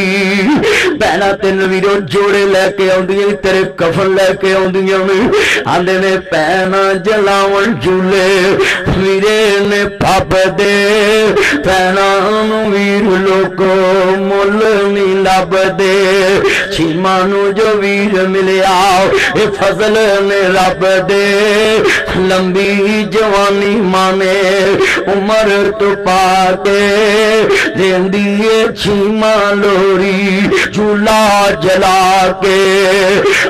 بہنا تین ویرو جوڑے لے کے آؤندیاں تیرے کفن لے کے آؤندیاں آندے نے پہنا جلاون جھولے ویرے نے پھپ دے پہنا نو ویر لوکو مل نہیں لب دے چھیمانو جو ویر ملیا اے فضل نے رب دے لمبی جوانی مانے عمر تو پاتے دین دیئے چھیماں لوری جھولا جلا کے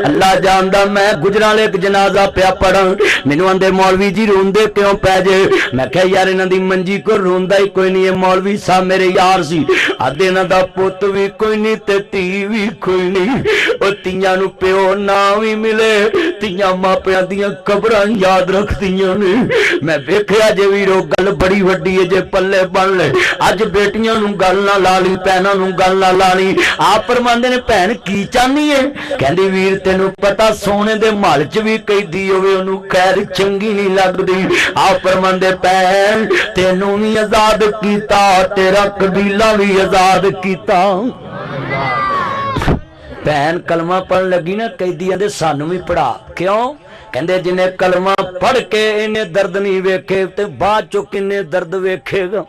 اللہ جاندہ میں گجران ایک جنازہ پیا پڑھاں مینوں آندے مولوی جی روندے کیوں پہ جے میں کہا یار انہاں دی منجی کو روندا ہی کوئی نہیں ہے مولوی صاحب میرے یار سی آدھے انہاں دا پوت بھی کوئی نہیں تے تی بھی کوئی نہیں او تیاں نو پیو نہ بھی ملے تیاں ماپیاں دیاں قبراں یاد رکھ دیاں نے میں ویکھیا جے ویرو گل بڑی وڈی ہے جے پلے بن لے اج بیٹیاں نو گل نہ لا لی پہنا نو گل نہ لا لی آپ فرماندے نے بہن کی چاہنی ہے کہندی ویر تینوں پتہ سونے دے محل چ بھی کئی دی ہوئے انہوں خیر چنگی نہیں لگدی آپ فرماندے بہن تینوں بھی آزاد کیتا تیرا قبیلہ بھی آزاد کیتا بہن کلمہ پڑھ لگی نا قیدیاں دے سانو بھی پڑھا کیوں کہندے جنہیں کلمہ پڑھ کے انہیں درد نہیں ویکھے تے بعد چو کنے درد ویکھے گا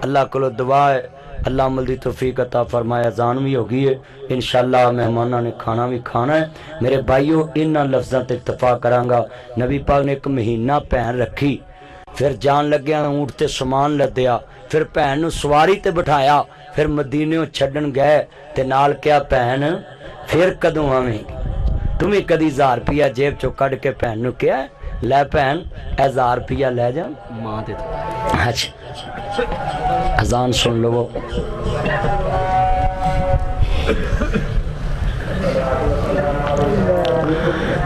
اللہ کو دعا ہے اللہ عمل دی توفیق عطا فرمائے اذان بھی ہوگی ہے انشاءاللہ مہمانہ نے کھانا بھی کھانا ہے میرے بھائیو انہاں لفظاں تے اتفاق کرانگا نبی پاک نے ایک مہینہ پہن رکھی پھر جان لگیا اونٹ تے سامان لدیا پھر پہن نو سواری تے بٹھایا پھر مدینے چھڈن گئے تے نال کیا پہن پھر کدوں آویں تمہیں کدی 1000 روپیہ جیب چو کڈ کے پہن نو کیا لے پہن 1000 روپیہ لے جا ماں دے اچھا اذان سن لو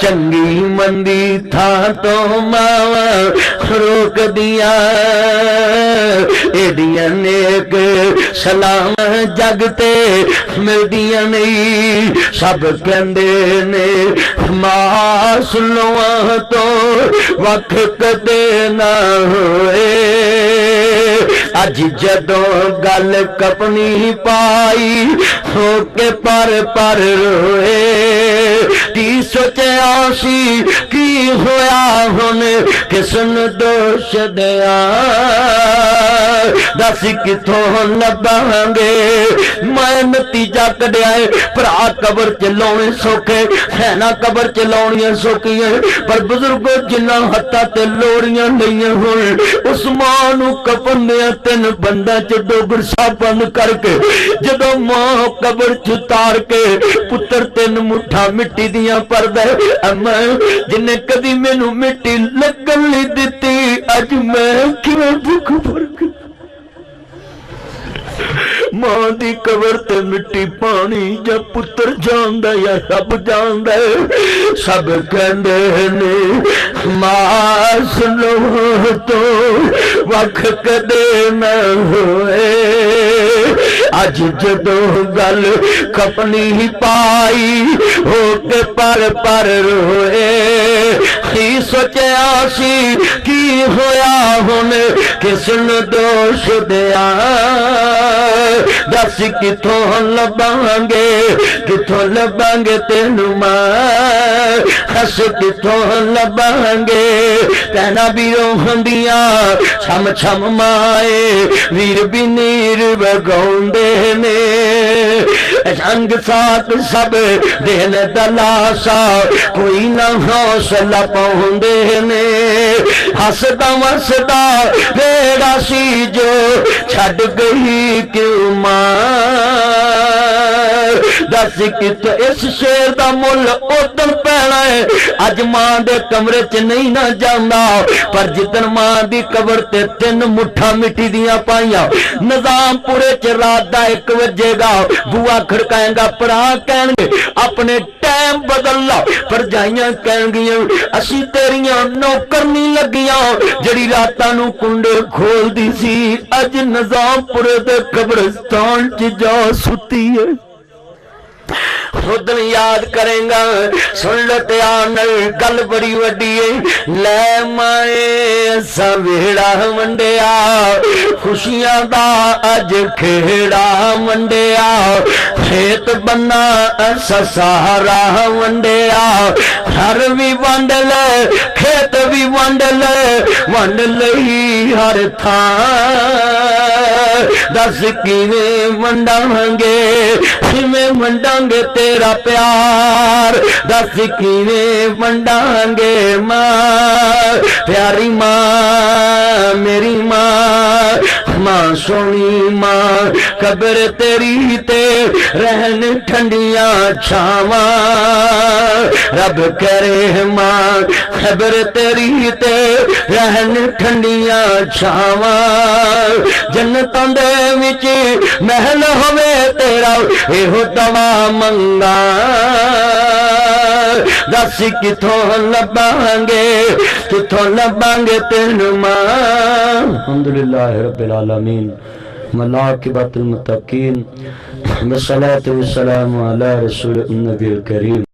چنگی مندی تھا تو ماوا روک دیا ایڈیاں نیک سلام جگتے ملدیاں نہیں سب کہندے نے ماں سنواں تو وقت کدے نہ ہوئے اج جدوں گل کپنی پائی ہو کے پر پر روئے کی سوچیا سی کی ہویا ہن کسن دوش دیا دس کتوں لباں گے میں نتیجہ کڈیا بھرا قبر چ لاؤنے سوکھے خینا قبر چ لاؤنیاں سوکھیاں پر بزرگوں جنہ ہتھاں تے لوڑیاں لئیاں ہون اس ماں نو کفن دیا تین بندہ چ ڈوگر سا بند کر کے جدو ماں قبر چ تار کے پتر تین مٹھا مٹی دیاں پر دے اما جنہیں کدی مینوں مٹی لگن لی دتی اج میں کیویں بھوک بھر کے ماں دی قبر تے مٹی پانی جا پتر جاندا یا رب جاندا سب کہندے نے ماں سنو تو وقت کدے نہ ہوئے اج جدو گل کپنی پائی ہو کے پر پر روئے کی سوچیا سی کی ہویا ہن کسن دوش دیا دس کتوں لباں گے تینوں ماں خس کتوں لباں گے کہنا بھی روحندیاں چھم چھم مائے ویر بھی نیر بگاؤندے نے رنگ ساتھ سب دین دلاسا کوئی نہ حوصلہ پاؤندے نے ہسدا وسدا بیڑا سی جو چھڈ گئی کیوں ماں دس کت اس شیر دا مل ادن پینا ہے اج ماں دے کمرے چ نہیں نہ جانا پر جدن ماں دی قبر تے تین مٹھا مٹی دیاں پائیاں نظام پورے چ رات دا 1 بجے گا بوا کھڑکائیں گا پرا کہن گے اپنے ٹائم بدل لا پر جائیاں کہن گیاں اسی تیریاں نوکر نہیں لگیاں جڑی راتاں نو کنڈے کھول دی سی اج نظام پورے دے قبرستان چ جا ستی ہے خودن یاد کریں گا سن لو تیانل گل بڑی وڈی ہے لے مائے سویڑا منڈیا خوشیاں دا اج کھیڑا منڈیا کھیت بنا سسارا منڈیا گھر بھی ونڈ لے کھیت بھی ونڈ لئی ہر تھان دس کیویں منڈاں گے تیرا پیار دس کیویں منڈاں گے ماں پیاری ماں میری ماں سونی ماں قبر تیری تے رہن ٹھنڈیاں چھاواں رب کرے ماں قبر تیری تے رہن ٹھنڈیاں چھاواں جنتاں دے وچ محل ہوے تیرا ایہو دعا منگا دس کتوں لباں گے تینوں ماں الحمدللہ رب العالمین والعاقبۃ المتقین والصلاۃ والسلام علی رسول النبی الکریم